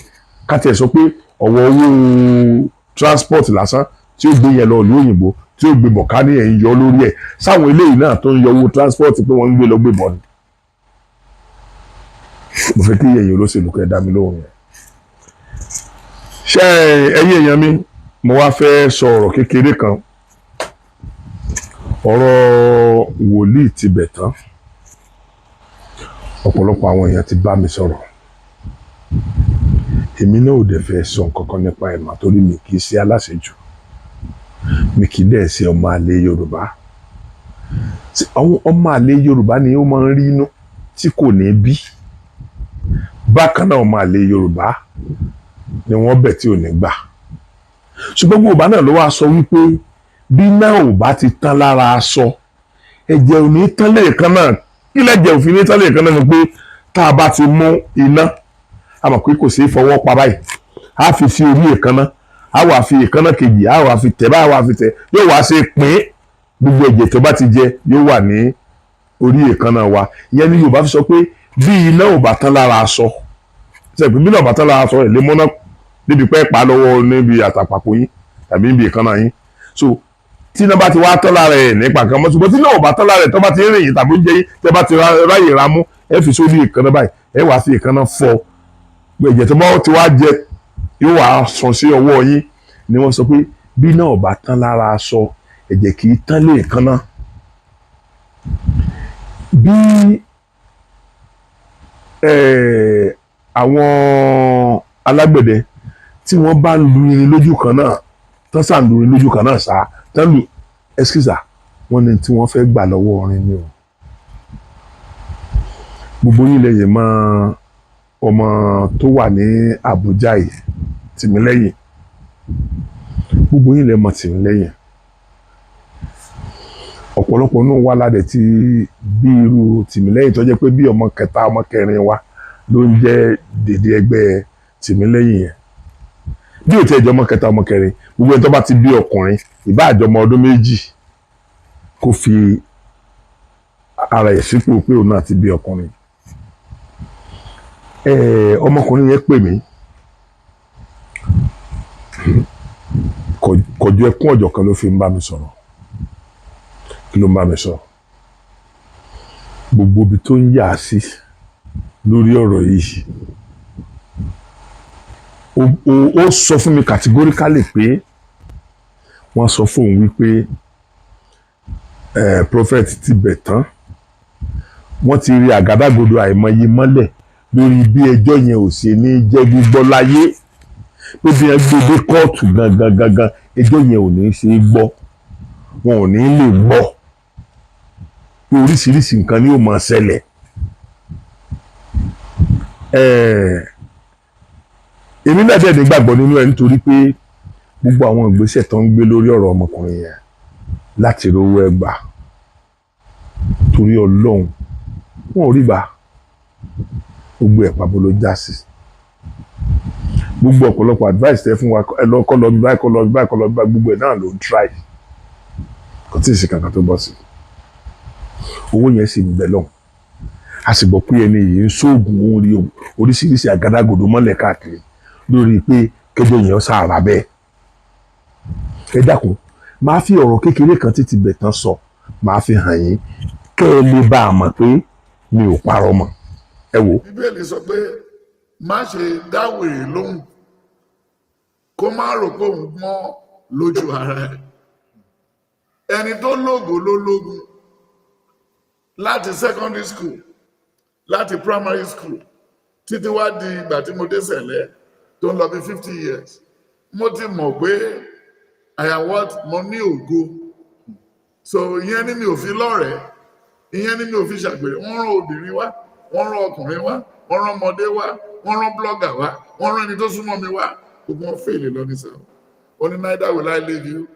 káti ẹ̀ sọ pé ọ̀wọ́ owó transport lásán tí ó gbé yẹn lọ ìlú òyìnbó tí ó gbé bọ̀kání ẹ̀ ń yọ lórí ẹ̀ sáwọn eléyìí náà tó ń yọ owó transport pé wọ́n ń gbé lọ gbé bọ̀ ni mo fẹ́ kí ẹ̀yin olóṣèlú kẹ́ dá mi lóhùn yẹn ṣé ẹ̀yin èèyàn mi mo wá fẹ́ sọ ọ̀rọ̀ kékeré kan ọ̀rọ̀ wòlíì Tibetan ọ̀pọ̀lọpọ̀ àwọn èèyàn ti bá mi sọ̀rọ̀ èmi náà ò dẹ̀ fẹ́ sọ nǹkan kan nípa ẹ̀ mà torí mi kì í ṣe aláṣejù mi kì í dẹ̀ ṣe ọmọ àlè Yorùbá ọmọ àlè Yorùbá ni ó máa ń rí inú tí kò ní bí bákan náà ọmọ àlè Yorùbá ni wọ́n bẹ̀ tí ò ní gbà ṣùgbọ́n gbogbo náà ló wá sọ wípé bí náà ò bá ti tán lára aṣọ ẹ̀jẹ̀ ò ní tán lẹ́ẹ̀kan náà kí lẹ́jẹ̀ òfin ní tán lẹ́ẹ̀kan náà ni pé tá a bá ti mú iná a mọ̀ pé kò sí fọwọ́ pa báyìí a fi sí orí èékánná a wà fi èékánná kejì a wà fi tẹ̀ báyìí a wà fi tẹ̀ yóò wá ṣe pín gbogbo ẹ̀jẹ̀ tó bá ti jẹ yóò wà ní orí èékánná wa ìyẹn ni Yorùbá fi sọ pé bí iná ò bá tán lára aṣọ ṣẹ̀pẹ̀ bí iná ò bá tán lára aṣọ ẹ̀ lé mọ́ná níbi pẹ́ pa lọ́wọ́ níbi àtàpàpọ̀ yín tàbí níbi èékánná yín so tí iná bá ti wá tán lára ẹ̀ nípa kan mọ́ ṣùgbọ́n tí iná ò bá tán lára ẹ̀ tó bá ti rìn yín tàbí oúnjẹ yín tẹ́ bá ti ráyè ra mú ẹ fi sórí èékánná báyìí ẹ wá sí èékánná fọ́ ẹ̀jẹ̀ tó bá ti wá jẹ yóò wá sàn sí ọwọ́ yín ni wọ́n sọ pé bí iná ò bá tán lára aṣọ ẹ̀jẹ̀ kì í tán lé èékánná bí àwọn alágbẹ̀dẹ tí wọ́n bá lu irin lójú kan náà tán sàn lu irin lójú kan náà sá tán lu ẹskísà wọ́n ní tí wọ́n fẹ́ gbà lọ́wọ́ orin ni o gbogbo yín lẹ́yìn mọ́ ọmọ tó wà ní Àbújá yìí Timilehin gbogbo yín lẹ́ mọ̀ Timilehin ọ̀pọ̀lọpọ̀ náà wà ládẹ̀ tí bí irú Timilehin tó jẹ́ pé bí ọmọ kẹta ọmọ kẹrin wa ló ń jẹ́ dèdè ẹgbẹ́ Timilehin yẹn bí ò tí ẹjọ́ ọmọ kẹta ọmọ kẹrin gbogbo ẹni tó bá ti bí ọkùnrin ìbá àjọmọ ọdún méjì kó fi ara ẹ̀ sípò pé òun náà ti bí ọkùnrin. Ọmọkùnrin yẹn pè mí kọjú ẹkún ọ̀jọ̀ kan ló fi ń bá mi sọ̀rọ̀. Kí ló ń bá mi sọ? Gbogbo ibi tó ń yà sí lórí ọ̀rọ̀ yìí ó sọ fún mi categorically pé wọ́n sọ fún òun wípé prophet Tibetan wọ́n ti rí àgádágodo àìmọye mọ́lẹ̀ lórí bí ẹjọ́ yẹn ò ṣe ní jẹ́ gbígbọ́ láyé, pé bí ẹ gbé dé kóòtù gangan ẹjọ́ yẹn ò ní ṣe é gbọ́, wọn ò ní lè gbọ́, pé oríṣiríṣi nǹkan ni ó máa ṣẹlẹ̀. Èmi náà dẹ̀ nígbàgbọ́ nínú ẹ̀ nítorí pé gbogbo àwọn ìgbésẹ̀ tó ń gbé lórí ọ̀rọ̀ ọmọkùnrin yẹn láti rówó ẹgbà torí Ọlọ́run wọn ò rí gbà, gbogbo ẹ̀ pàbó ló já sí. Gbogbo ọ̀pọ̀lọpọ̀ advice tẹ fún wa kọ́ lọ bí báyìí gbogbo ẹ̀ náà ló ń try, kò tí ì sí kankan tó bọ́ sí. Owó yẹn sì ń bẹ lọ́hùn, a sì gbọ́ pé ẹni yìí ń ṣoògùn orí oríṣiríṣi àgádágodo mọ́lẹ̀ káàkiri lórí pé kẹjọ yẹn sára bẹ́ẹ̀. Ẹ dákun, máa fi ọ̀rọ̀ kékeré kan tí Tibetan sọ máa fi hàn yín kẹ́ ẹ lè bá a mọ̀ pé mi ò parọ́ mọ́. Ẹ wò. Bíbélì sọ pé má ṣe dáwèrè lóhùn kó má rò pé òun mọ́ lójú ara ẹ̀. Ẹni tó lógo ló lógun láti secondary school, láti primary school, títí wá di ìgbà tí mo dé sẹ̀lẹ̀ tó ń lọ bí 50 years. Mo ti mọ̀ pé mo ní ògo. So ìyẹn ni mi ò fi lọ́rẹ̀ẹ́, ìyẹn ni mi ò fi ṣàgbèrè. Wọ́n rán obìnrin wá, wọ́n rán ọkùnrin wá, wọ́n rán ọmọdé wá, wọ́n rán blogger wá, wọ́n rán ẹni tó súnmọ́ mi wá. Gbogbo wọn fèlè lọ ní sáà. Ó ní neither will I leave you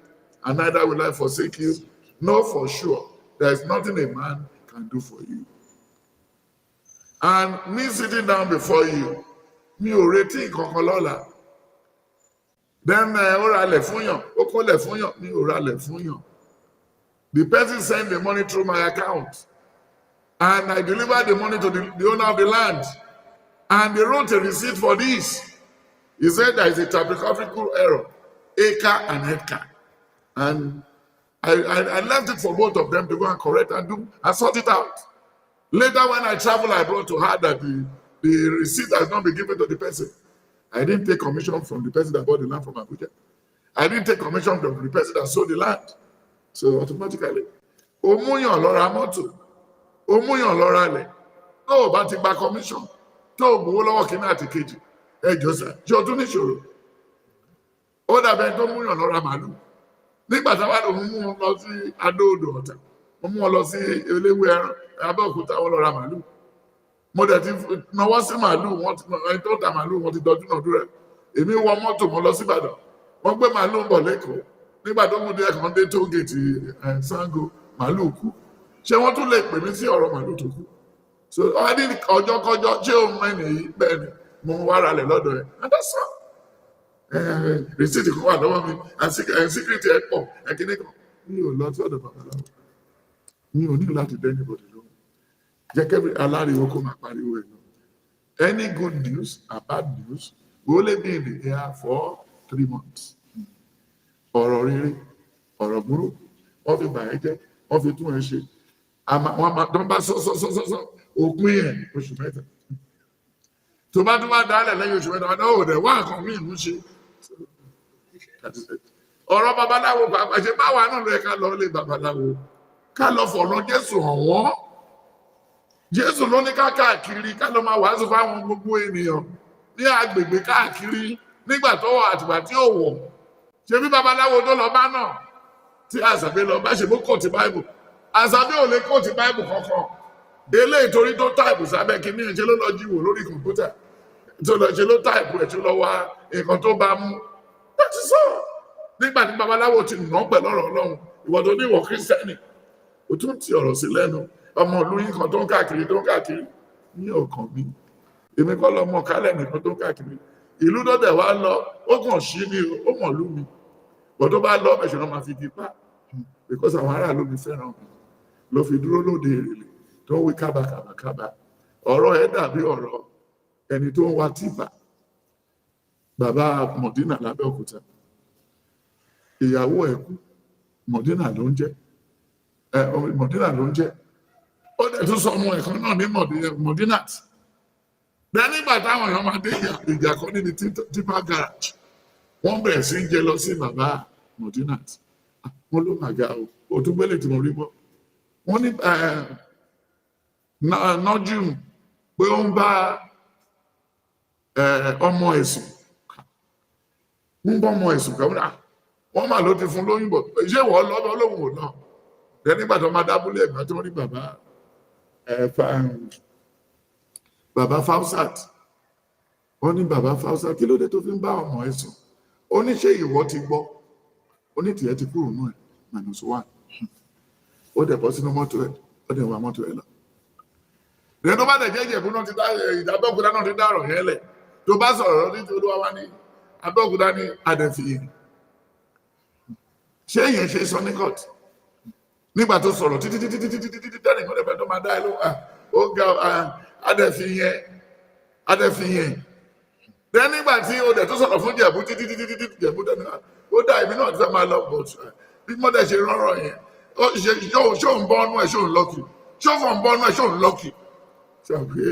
and neither will I forsake you. Know for sure there is nothing a man can do for you. And me sitting down before you, mi ò retí nǹkankan lọ́la. Then ó ralẹ̀ fún yàn, ó kólẹ̀ fún yàn, mi ò ralẹ̀ fún yàn. The person sent the money through my account and I delivered the money to the owner of the land, and they wrote a receipt for this. He said there is a typographical error, acre and hectare, and I left it for both of them to go and correct and do and sort it out. Later when I traveled, I brought to her that the receipt has not been given to the person. I didn't take commission from the person that bought the land from Abuja. I didn't take commission from the person that sold the land. So automatically, Omuyan lọ́ra mọ́tò, Omuyan lọ́ra lẹ̀, tó o bá ti gba commission, tó o gbowó lọ́wọ́ kíní àti kejì, ẹ jọ sá, ṣé o tún níṣòro? Ó dàbẹ̀ tó múyàn lọ́ra màálù. Nígbà tí wọ́n mú wọn lọ sí Adó-Odò Ọ̀tà, wọ́n mú wọn lọ sí eléwé ẹran, Abẹ́òkúta wọn lọ́ra màálù. Mo dẹ̀ ti náwó sí màálù, ẹni tó ta màálù wọn ti dọjú náà dúró ẹ̀. Èmi wọ mọ́tò mo lọ sí Ìbàdàn, wọ́n gbé màálù ń bọ̀ lẹ́kọ̀ọ́. Nígbà tó mú dé ẹ̀kan dé tóògèètì Ṣàngó, màálù kú. Ṣé wọ́n tún lè pè mí sí ọ̀rọ̀ màálù tó kú? So ọjọ́ kọjọ́ ṣé òun mẹ́rin yìí bẹ́ẹ̀ ni mo wá ra lẹ̀ lọ́dọ̀ ẹ̀. Adásán rìsíìtì kan wà lọ́wọ́ mi síkírìtì ẹ̀ pọ̀ ẹ̀kíní kan. Mi ò lọ sí ọ̀dọ̀ babaláwo. Mi ò ní láti dẹ́ anybody lóhùn. Jẹ́ kẹ́bí aláriwo kó máa pariwo ẹ̀ náà. Any good news or bad news will only be in the air for 3 months. Ọ̀rọ̀ rere, ọ̀rọ̀ burúkú, wọ́n fi bà ẹ́ jẹ́, wọ́n fi tún ẹ ṣe. Wọ́n bá sọ òpin ẹ̀ oṣù mẹ́ta. Tó bá tún wá dálẹ̀ lẹ́yìn oṣù mẹ́ta, wọ́n ò dẹ̀ wá nǹkan míì mú ṣe. Ọ̀rọ̀ babaláwo pàápàá ṣe báwa náà lọ ká lọ lé babaláwo. Ká lọ fọ̀rọ̀ Jésù hàn wọ́n. Jésù ló ní ká káàkiri, ká lọ máa wàásù fáwọn gbogbo ènìyàn ní agbègbè káàkiri nígbà tó wọ àtìgbà tí ò wọ̀. Ṣé bí babaláwo tó lọ bá náà tí Àṣàbí lọ bá ṣe bó kò ti Báíbù? Àṣàbí ò lè kò ti Báíbù kankan. Eléyìí torí tó táìpù sábẹ́ kínní ẹ̀ ṣe ló lọ jíwò lórí kọ̀ǹpútà. Tó lọ ṣe ló táìpù ẹ̀ tó lọ wá nǹkan tó bá mú. Bẹ́ẹ̀ ti sọ. Nígbà tí babaláwo ti nà pẹ̀lú ọ̀rọ̀ Ọlọ́run, ìwọ tó ní ìwọ Kírísítẹ́nì, ó tún ti ọ̀rọ̀ sí lẹ́nu. Ọmọ ìlú yín kan tó ń káàkiri ní ọkàn mi. Èmi kọ́ lọ mọ̀ kálẹ̀ nìkan tó ń káàkiri. Ìlú tó dẹ̀ wá lọ, ó kàn sí ni ó mọ̀ lú mi. Bọ̀ tó bá lọ, ẹ̀ṣẹ̀ náà máa fi di pa. because àwọn aráàlú mi fẹ́ràn mi ló fi dúró lóde èrèlè tó ń wí kábàkàbàkàbà ọ̀rọ̀ ẹ̀ dàbí ọ̀rọ̀ ẹni tó ń wá tìbà bàbá Mọ̀dínà lábẹ́òkúta ìyàwó ẹ̀ kú Mọ̀dínà ló ń jẹ́ ó dẹ̀ tún sọ ọmọ ẹ̀kan náà ní Mọ̀dínà bẹ́ẹ̀ nígbà táwọn èèyàn máa dé ìjà kan níbi tipa garage wọ́n bẹ̀rẹ̀ sí ń jẹ lọ sí bàbá Mọ̀dínà wọ́n ló màgà o tún gbélé tí mo rí bọ́ wọ́n ní nọ́jùm pé ó ń bá ọmọ ẹ̀sùn ń bọ́ ọmọ ẹ̀sùn kan wọ́n mà ló ti fún lóyìnbó ṣé wọ́n lọ́dọ̀ lóhùn ò náà bẹ́ẹ̀ nígbà tó máa dábúlé ẹ̀gbá tó rí bàbá Fraudster wọ́n ní bàbá Fraudster kí ló dé tó fi ń bá ọmọ ẹ̀sùn ó ní ṣé ìwọ ti gbọ́ ó ní tìyẹ́ ti kúrò náà -1 ó dẹ̀ bọ́ sínú mọ́tò ẹ̀ ó dẹ̀ wá mọ́tò ẹ̀ lọ. ìrìn tó bá dẹ̀ jẹ́ ìjẹ̀bú náà ti dá ìdábẹ́òkúta náà ti dá ọ̀rọ̀ yẹn lẹ̀ tó bá sọ̀rọ̀ ní ti olúwa wá ní abẹ́òkúta ní adẹ̀fìyìn ṣé èèyàn ṣe sọ ní court nígbà tó sọ̀rọ̀ títí tẹ́lẹ̀ ìmọ̀lẹ́ fẹ́ tó máa dá ẹ ló ó ga adẹ̀fìyìn dẹ́ nígbà tí ó dẹ̀ tó sọ̀rọ̀ fún jẹ̀bú títí jẹ̀bú dẹ́nu ó dá ìbí náà ti fẹ́ máa lọ bọ̀ bí mọ́tẹ̀ ṣe rọ́rọ̀ yẹn ṣó ń bọ́ ọ́nú ẹ̀ ṣó ń lọ́kì ṣó fọ̀ ń bọ́ ọ́nú ẹ̀ ṣó ń lọ́kì ṣàpè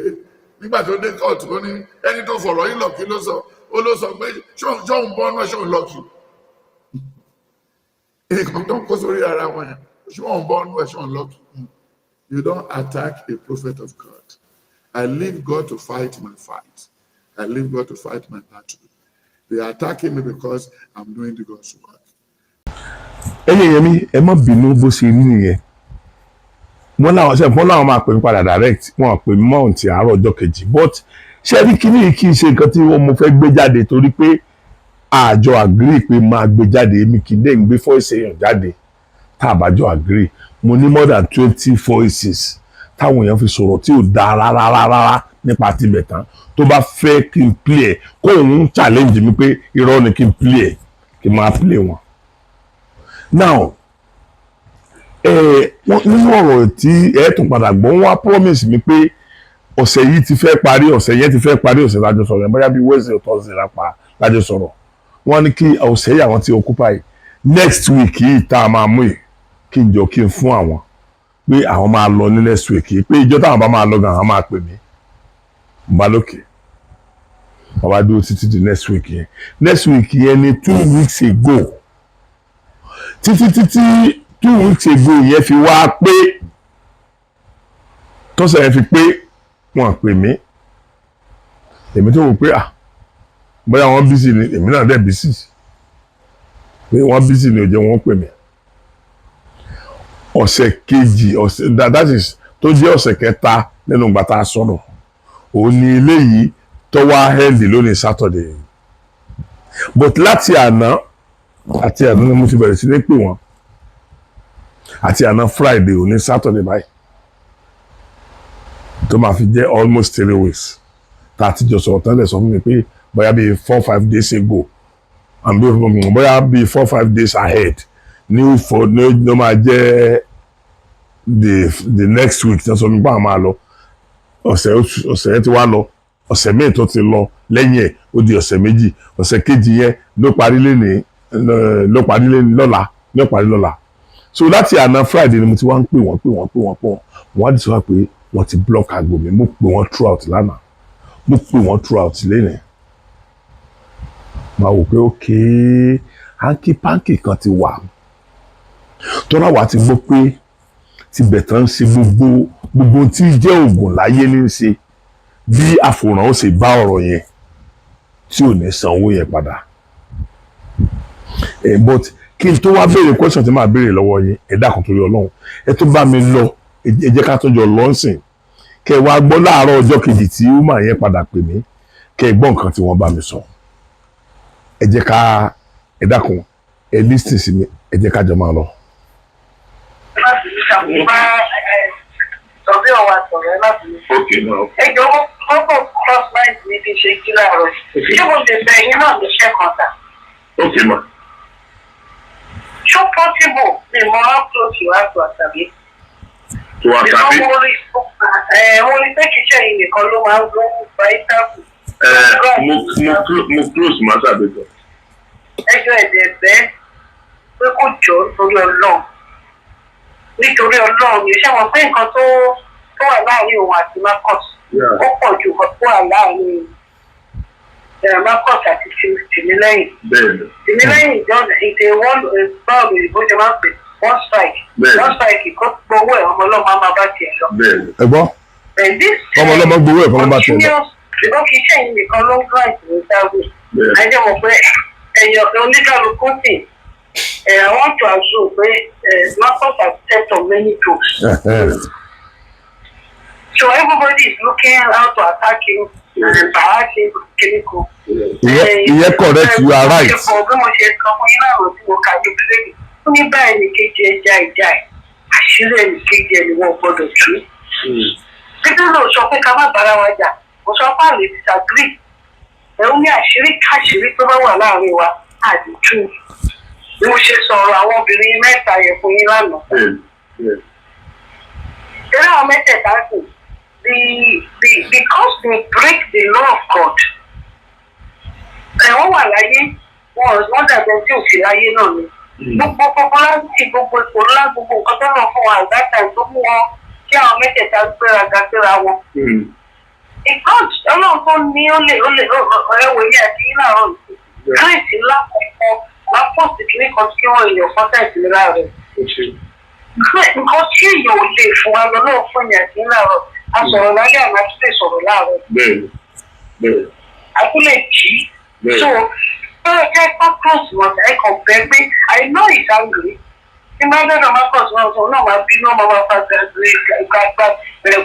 nígbà tó dé kóòtù ó ní ẹni tó fọ̀rọ̀ yìí lọ́kì ló sọ pé ṣó ń bọ́ ọ́nú ẹ̀ ṣó ń lọ́kì nǹkan tó ń kó sórí ara wọn yẹn ṣó ń bọ́ ọ́nú ẹ̀ ṣó ń lọ́kì. You don't attack a prophet of God. I leave God to fight my fight. I leave God to fight my battle. They are attacking me because I'm doing the God's work. Ẹyẹ mi ẹ má bínú bó ṣe rí nìyẹn wọn làwọn máa pè mí padà direct wọn pè mí mọ́ ti àárọ̀ ọjọ́ kejì but ṣé rí kíní yìí kì í ṣe nǹkan tí mo fẹ́ gbé jáde torí pé àjọ agree pé máa gbé jáde èmi kì í dé ń gbé voice èèyàn jáde tá a bá jọ agree mo ní more than 20 voices táwọn èèyàn fi sọ̀rọ̀ tí ò dáa rárá nípa Tibetan tó bá fẹ́ kí n play ẹ̀ kó òun challenge mi pé irọ́ ni kí n play ẹ̀ kí n máa play wọn. Now nínú ọ̀rọ̀ tí ẹ tún padà gbọ́ wọ́n á promise mi pé ọ̀sẹ̀ yìí ti fẹ́ parí ọ̀sẹ̀ yẹn ti fẹ́ parí ọ̀sẹ̀ lájọ sọ̀rọ̀ ẹ̀ bóyá bí Wednesday or Thursday lájọ sọ̀rọ̀ wọ́n ní kí ọ̀sẹ̀ yìí àwọn ti occupy next week yìí tá a máa mú yìí kí n jọ kí n fún àwọn pé àwọn máa lọ ní next week yìí pé ìjọ táwọn bá máa lọ gan àwọn máa pè mí bá lókè bàbá dúró títí di next week yẹn ní 2 weeks ago títí 2 weeks ago yẹn fi wá pé tọ́sẹ̀ yẹn fi pé wọ́n pè mí èmi tó wò pé bóyá wọ́n bísí ni èmi náà dẹ̀ bísí pé wọ́n bísí ni ò jẹ́ wọ́n pè mí ọ̀sẹ̀ kejì that is tó jẹ́ ọ̀sẹ̀ kẹta nínú ìgbà tá a sọ̀rọ̀ òun ni eléyìí tó wá hẹ́ndì lónìí Saturday but láti àná ni mo ti bẹ̀rẹ̀ sí ní pè wọ́n àti àná Friday òní Saturday báyìí tó máa fi jẹ́ almost 3 weeks tá a ti jọ sọ̀rọ̀ tẹ́lẹ̀ sọ fún mi pé bóyá bíi 4-5 days ago and bóyá bíi 4-5 days ahead ló máa jẹ́ the next week tí wọ́n sọ mi bá máa lọ ọ̀sẹ̀ yẹn ti wá lọ ọ̀sẹ̀ míì tó ti lọ lẹ́yìn ẹ̀ ó di ọ̀sẹ̀ méjì ọ̀sẹ̀ kejì yẹn ló parí lọ́la so láti àná Friday ni mo ti wá ń pè wọ́n á dì sọ wá pé wọ́n ti block àgbo mi mo pè wọ́n throughout lánàá mo pè wọ́n throughout lẹ́nìí máa wò pé okay hanky panky kan ti wà tọ́lá wa ti gbọ́ pé Tibetan ṣe gbogbo tí jẹ́ oògùn láyé ní ṣe bí àfòràn ó ṣe bá ọ̀rọ̀ yẹn tí ò ní san owó yẹn padà but kí n tó wá béèrè question tí màá béèrè lọ́wọ́ yín ẹ dákun torí Ọlọ́run ẹ tó bá mi lọ ẹ jẹ́ ká tó jọ lọ́nsìn kẹ wá gbọ́ láàárọ̀ ọjọ́ kejì tí woman yẹn padà pè mí kẹ gbọ́ nǹkan tí wọ́n bá mi sọ ẹ jẹ́ ká ẹ dákun ẹ listen sí mi ẹ jẹ́ ká jọ máa lọ. Ẹjọ́ kọ́kọ́ cross mind ní fi ṣe kí láàárọ̀. Ṣé mo lè bẹ ẹ̀yin náà níṣẹ́ kan tà? Okay ma. Ṣé so possible ni mo how close you are to Asabi. To Asabi. Mo rí pé kìí ṣe ìnìkan ló máa ń gbọ́ ìtàkùn. Mo close ma Asabi gan. Ẹjọ́ ẹ̀dẹ̀ bẹ́ẹ̀ pé kò jọ nítorí Ọlọ́run yìí ṣe wọ́n pé nǹkan tó wà láàrin òun àti Marcus ó pọ̀ ju nǹkan tó wà láàrin Marcus àti Timilehin. Timilehin ìjọba ìdè wọ́n báwo ni ìbò ṣe máa ń pè one strike kó gbowó ẹ̀ ọmọ ọlọ́mọ máa bá tiẹ̀ lọ. Ẹ gbọ́ ọmọ ọlọ́mọ gbowó ẹ̀ fọmọ bá tiẹ̀ lọ. Ṣùgbọ́n kì í ṣe ẹ̀yìn nìkan ló ń gbọ́ ìṣòro dáwé. Àìjẹ́ mọ̀ pé ẹ̀yìn ọ̀dọ́ oníkàlùkù sì I want to assume pé Marcus has set on many tools. So everybody is looking how to attack him and perhaps him chemical. Ìyẹn correct, you are right. Bí mo ṣe sọ fún yín láàrọ̀ tí mo kà ní bílẹ̀dì, ó ní báyìí ní kejì ẹja ìjà ẹ̀, àṣírí ẹ̀ ní kejì ẹ̀ ni wọ́n gbọ́dọ̀ tú. Títí ló sọ pé ká má bára wa jà, mo sọ pé àlè disagree. Ẹ̀ ó ní àṣírí káṣírí tó bá wà láàrin wa, àdìtú. Bí mo ṣe sọ̀rọ̀ àwọn obìnrin mẹ́ta yẹn fún yín lánàá. Eré àwọn mẹ́tẹ̀ẹ̀ta kù. Because they break the law of God. Wọ́n wà láyé, wọ́n dàbẹ̀ tí ò sí láyé náà ni. Gbogbo popularity, gbogbo ipò ńlá, gbogbo nǹkan tó lọ fún wa àgbàtà tó mú wọn kí àwọn mẹ́tẹ̀ẹ̀ta gbéraga síra wọn. God Ọlọ́run tó ní ó lè ẹwọ ilé àti ilé àárọ̀ yìí. Grace ńlá kọ̀ọ̀kan lápòsí kìíní kan tí wọ́n èèyàn fọ́tà ìsinmi rẹ̀. Nǹkan tí èèyàn ò lè fún wa lọ náà fún ìyàn àti ilé àárọ̀. A sọ̀rọ̀ lálẹ́ àná tí lè sọ̀rọ̀ láàárọ̀. A tún lè jí. So, jẹ́ purpose wọn ẹ̀ kàn bẹ́ẹ̀ pé I know he's angry. Ní máa dẹ́gbà Marcus náà sọ náà máa bínú ọmọ máa fa gbàgbà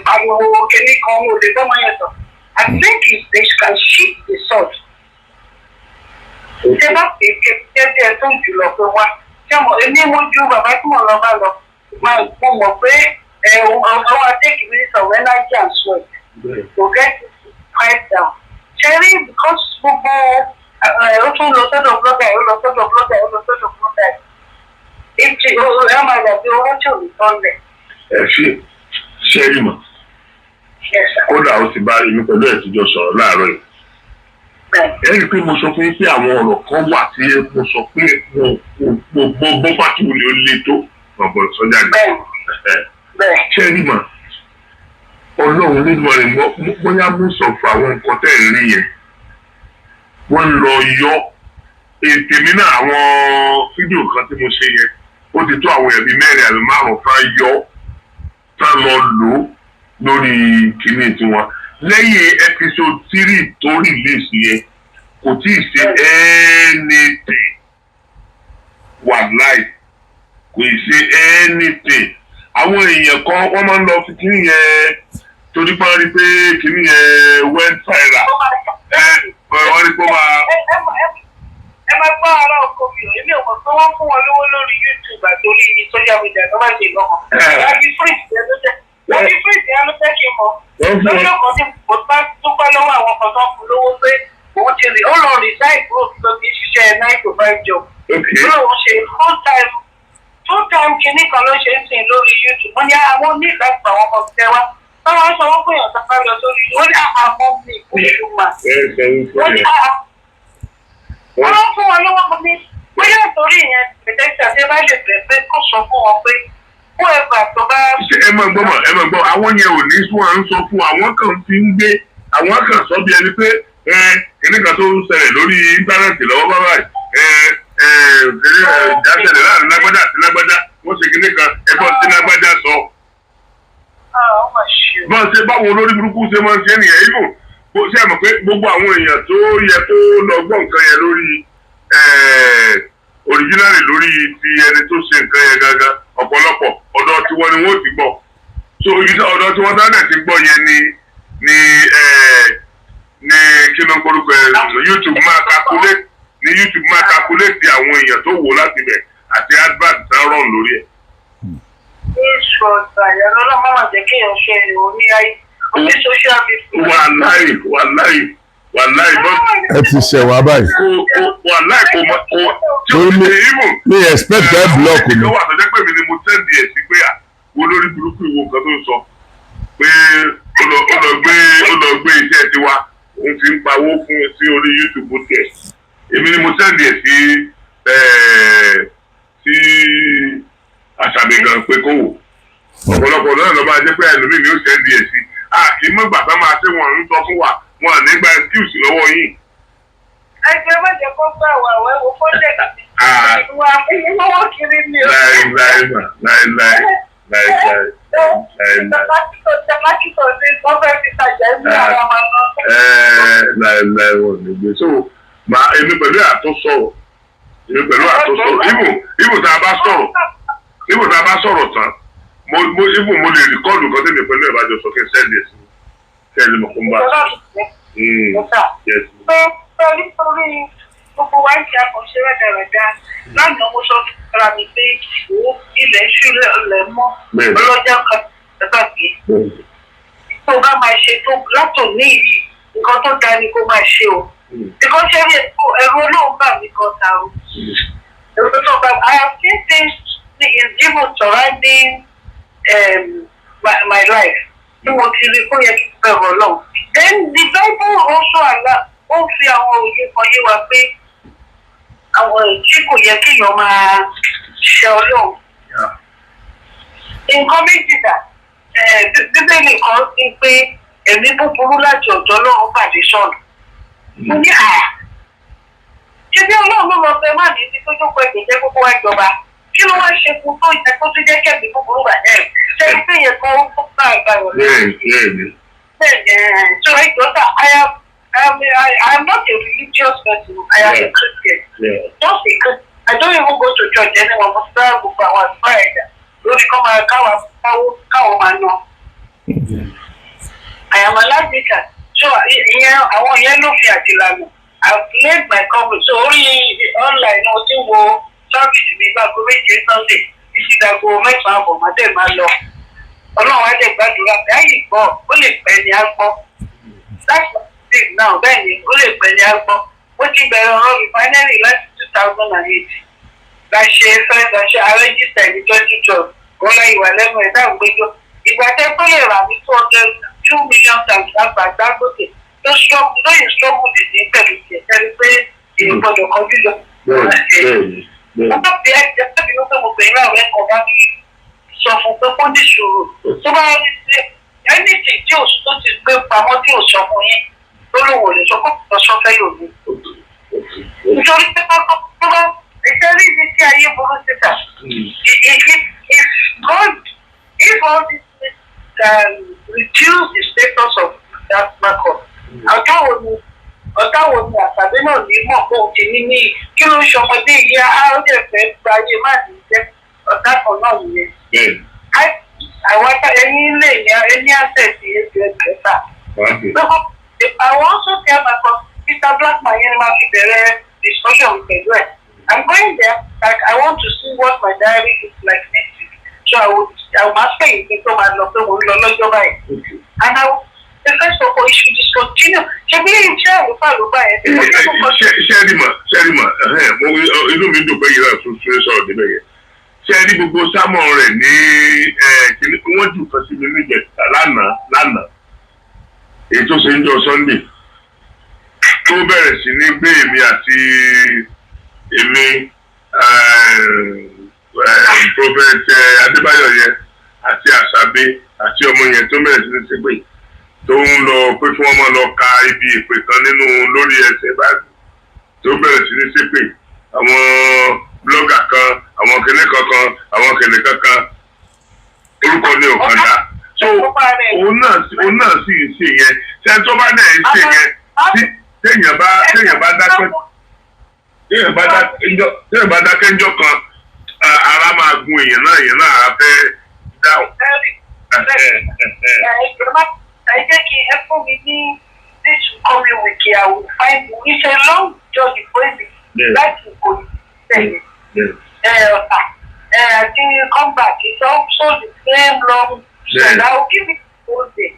pariwo kìíní kan ó lè gbọ́mọ yẹn sọ. I think they can shift the sword. Ṣé bá pè é kẹ́kẹ́ tó jù lọ pé wá? Ṣé mo èmi mojú bàbá tí mo lọ bá lọ? Mo mọ̀ pé our take minutes of energy and sweat to get pipe down. Cherry, because gbogbo ó tún lọ sọ́dọ̀ blogger ó lọ sọ́dọ̀ blogger. Ètò ẹ̀ máa dàbí owó tí ò ní tán lẹ̀. Ẹ ṣe rí mọ̀. Kódà ó ti bá inú pẹ̀lú ẹ̀ tíjọ sọ̀rọ̀ láàárọ̀ yìí. Ẹ rí i pé mo sọ fún yín pé àwọn ọ̀rọ̀ kan wà tí mo sọ pé gbogbo bá tún lè le tó ọ̀gbọ̀n sọ́jà ní. Ṣé rí mọ̀? Ọlọ́run nínú rẹ̀ bóyá mú sọ fún àwọn nǹkan tẹ̀ ń rí yẹn. Wọ́n lọ yọ ètè mi náà àwọn fídíò kan tí mo ṣe yẹn. Ó ti tó àwọn ẹ̀bí mẹ́rin àbí márùn-ún tá yọ tá lọ lò lórí kìíní tiwọn. Lẹ́yìn episode 3 tó release yẹn kò tí ì ṣe anything wàláì kò ì ṣe anything. Àwọn èèyàn kan wọ́n máa ń lọ fi kíní yẹn torí pé wọ́n rí pé kíní yẹn went viral wọ́n rí pé máa. Ẹ máa gbọ́ ara ọkọ mi ò èmi ò mọ̀ pé wọ́n fún wọn lówó lórí YouTube àti orí social media tó bá ṣe lọ́kàn. Láti fíìsì yẹn ló jẹ́ kí n mọ̀. Lọ́jọ́ kan tí mo bá dúpẹ́ lọ́wọ́ àwọn kan tó ń fún lówó pé òun ti rí ó lọ resign kúrò tó ti ṣiṣẹ́ 9 to 5 job. Lóòrùn ṣe full time kìíní kan ló ṣe ń sìn lórí YouTube. Wọ́n ní àwọn onígbàgbọ́ àwọn ọmọ tẹ wá. Báwọn sọ wọ́n fún ìyàtọ̀ bá lọ sórí wọ́n ní àmọ́ mi ìkúṣù mà. Wọ́n ní wọ́n fún wọn lọ́wọ́ mọ́ ní bóyá torí ìyẹn pẹ̀tẹ́sì àti bá lè bẹ̀rẹ̀ pé kó sọ fún wọn pé kó ẹgbà tó bá. Ẹ máa gbọ́ àwọn yẹn ò ní sún à ń sọ fún àwọn kan fi ń gbé àwọn kan sọ bí ẹni pé kìnnìkan tó ń ṣẹlẹ̀ lórí íńtánẹ́ẹ̀tì lọ́wọ́ bá báyìí jásẹ̀lẹ̀ láàrin lágbájá àti lágbájá wọ́n ṣe kíní kan ẹ̀fọ́ tí lágbájá sọ. Bọ́n ṣe báwo olórí burúkú ṣe máa ń ṣe nìyẹn ibò bó ṣe mọ̀ pé gbogbo àwọn èèyàn tó yẹ kó lọ gbọ́ nǹkan yẹn lórí òrìjínálì lórí ti ẹni tó ṣe nǹkan yẹn gangan ọ̀pọ̀lọpọ̀ ọ̀dọ̀ tiwọn ni wọ́n ti gbọ́. So ọ̀dọ̀ tiwọn dáadáa ti gbọ́ yẹn ni kí ló ń korúkọ YouTube máa calculate àwọn èèyàn tó wò láti bẹ̀ àti advert tá rọrùn lórí ẹ̀. Èso ọ̀gbà ìyàrá ọlọ́mọ máa jẹ́ kéèyàn ṣe oní social media. Wàláì wàláì bọ́. ẹ ti ṣẹ̀ wá báyìí. wàláì kò mọ tí o ti ìmù. mi expect ẹ block mi. ìjọba àtọ̀jẹ́ pé mi ni mo sẹ́ndì ẹ̀ sí pé à wo lórí burúkú ìwo nǹkan tó ń sọ pé ó lọ gbé iṣẹ́ tiwa òun fi ń pawó fún sí orí YouTube tẹ̀ èmi ni mo sẹ́ndì ẹ̀ sí àṣàbí gan pé kó wò ọ̀pọ̀lọpọ̀ náà lọ́ba jẹ́ pé ẹlòmíì ni ó sẹ́ndì ẹ̀ sí kì í mọ̀ gbàgbá máa ṣe wọn ń sọ fún wa wọn nígbà excuse lọ́wọ́ yìí. ẹgbẹ́ mẹ́jọ kó gbà wà wẹ́wọ́ fọ́jẹ̀tì ìwà ìyẹ́wọ́ kiri ni o. láìláì. Tẹ̀mákìtò ní gọ́fẹ́ fi tajà ní àwọn ọmọ náà. láìláì wọ̀ nígbè so èmi pẹ̀lú àtúnṣọ̀rọ̀ ibò tá a bá sọ̀rọ̀ tán mo lè rìkọ́ọ̀dù kan tẹ́lẹ̀ pẹ̀lú ìbájọ́ sọ kí n sẹ́ndì ẹ̀ sí kẹ́lẹ́ mọ̀ fún bá pé nítorí gbogbo wa ń ṣe àkànṣe rẹ̀dẹ̀rẹ̀dẹ̀ lánàá mo sọ fúnra mi pé ilẹ̀ ṣú lẹ̀ mọ́ ọlọ́jà kan gbàgbé tó bá máa ṣe tó látòní yìí nǹkan tó dáa ni kó máa ṣe o because ẹ̀rọ olóhùn bá mi kan ta o ẹ̀rọ tó bá I have seen things in even surrounding my life tí mo ti rí kó yẹ kí n bẹ̀rù ọlọ́run then the Bible also allow ó fi àwọn òye kan yé wa pé àwọn tí kò yẹ kéèyàn máa ṣe ọlọ́run. nǹkan méjì dà bíbélì kan sí pé ẹ̀mí búburú láti ọ̀dọ̀ ọlọ́run pàdé sọ̀rọ̀. mo ní ṣé bí ọlọ́run ló lọ fẹ́ má ní ibi tó jókòó ẹ̀gbẹ́ jẹ́ gbogbo wa jọba kí ló wá ṣe fún tó ìjẹ́ tó tún jẹ́ kẹ́mi búburú wà náà ṣé ibi yẹn kan ó fún bá àgbà rẹ̀ lórí. so ìjọba I am not a religious person. I am a Christian. Just a Christian. I don't even go to church anymore. But I go for our prayer. Lórí kọ́ máa káwọn máa ná. I am a Latin. So àwọn yẹn ló fi àtìlànà. I have made my comment. So orí online náà ti wo service mi gbàgbọ́ méje Sunday. Títí dàgbò mẹ́sàn-án àbọ̀ máa tẹ̀ máa lọ. Ọlọ́run á dẹ̀ gbàdúrà. Báyìí gbọ́, ó lè pẹ́ ní á gbọ́. Now bẹ́ẹ̀ ni ó lè pẹ́ ní agbọ́n ó ti bẹ̀rẹ̀ ọ̀rọ̀ refinery láti 2008 láṣẹ fẹ́ láṣẹ arẹ́jísà ìjọ jíjọ ọ̀la ìwà lẹ́nu ẹ̀ dáhùn gbẹjọ́ ìgbà tẹ́ tó lè rà ní 2 million times lágbà Dangote lóyìn struggle dìde pẹ̀lú tiẹ̀ tẹ́lẹ̀ pé èyí gbọ́dọ̀ kọjú lọ. ọjọ́ bí ẹ jẹ́ pé bí ó fẹ́ mo pè é láwọn ẹ̀kọ́ bá mi sọ fún pé kó ní ìṣòro tó bá rí sí anything tí ò tó ti gbé pamọ́ tí ò sọ fún yín olówó lè sọ kókò sọ fẹ́ yóò ní. nítorí pé kọ́kọ́ ìtẹ́rí ibi tí ayé burú síta if all this can reduce the status of that market ọ̀tá wo ni àtàbí náà ní mọ̀ pé òun ti ní kí ló ń ṣọmọdé yìí á ó dẹ̀ fẹ́ gba ayé má ní jẹ́ ọ̀tá kan náà nìyẹn. àwọn ẹni lè ní ẹni àtẹ̀sí ẹgbẹ̀ta. I will also tell my Mr. Blackman yẹn máa fi bẹ̀rẹ̀ discussion pẹ̀lú ẹ̀. I'm going there like I want to see what my diary is like next week. So I will ask you if you máa lọ pé mo ń lọ lọ́jọ́ báyìí. And I will first of all you should discontinue. Ṣé bí iṣẹ́ àlùfáà yẹn ti kọ́ sí kókó? Ṣẹ́rìmọ̀ inú mi dùn pé yìí náà tún sọ̀rọ̀ débẹ̀ yẹn. Ṣé rí gbogbo sámọ̀ rẹ̀ ní wọ́n jù kan sí mi níjẹ̀ta lánàá. Èyí tó ṣe ń jọ Sunday tó bẹ̀rẹ̀ sí ní gbé èmi àti prophet Adébáyọ̀ yẹn àti Àṣàbí àti ọmọ yẹn tó bẹ̀rẹ̀ sí ní ṣépè tó ń lọ pé kí wọ́n máa lọ ka ibi ìpè kan nínú lórí ẹsẹ̀ báyìí tó bẹ̀rẹ̀ sí ní ṣépè àwọn blọ́gà kan àwọn kìnìún kankan orúkọ ní ọ̀kadà. So òun náà sì ń ṣe yẹn ṣé tó bá dẹ̀ ń ṣe yẹn téèyàn bá dákẹ́ ńjọ́ kan ara máa gun èèyàn náà á fẹ́ dáhùn. ẹ jẹ́ kí ẹ fún mi ní this coming week I will find you it's a long journey for me láti ìkòyí sẹ́yìn àti come back it's also the same long. So I will give it all day.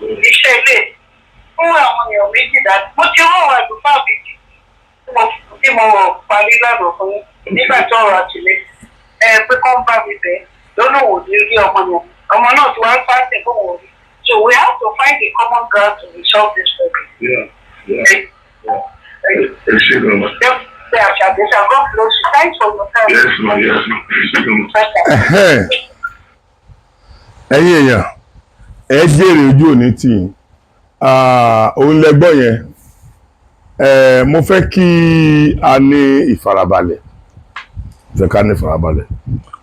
iṣẹ́ ilé fún àwọn èèyàn méjì dájú. Mo ti rán àwọn àlùfáà méjì tí mo parí lánàá fún nígbà tó ọ̀rọ̀ àtìlẹ́ pé kọ́ ń bá mi bẹ̀ lọ́nà òní rí ọmọ yẹn. Ọmọ náà ti wá ń fáṣẹ̀ fún òun rí. So we have to find a common ground to resolve this problem. God bless you. Thanks for your time. Yes, ma'am. Ẹ̀yin èèyàn ẹ jèrè ojú òní tì í òun lẹ́gbọ́n yẹn mo fẹ́ kí a ní ìfarabalẹ̀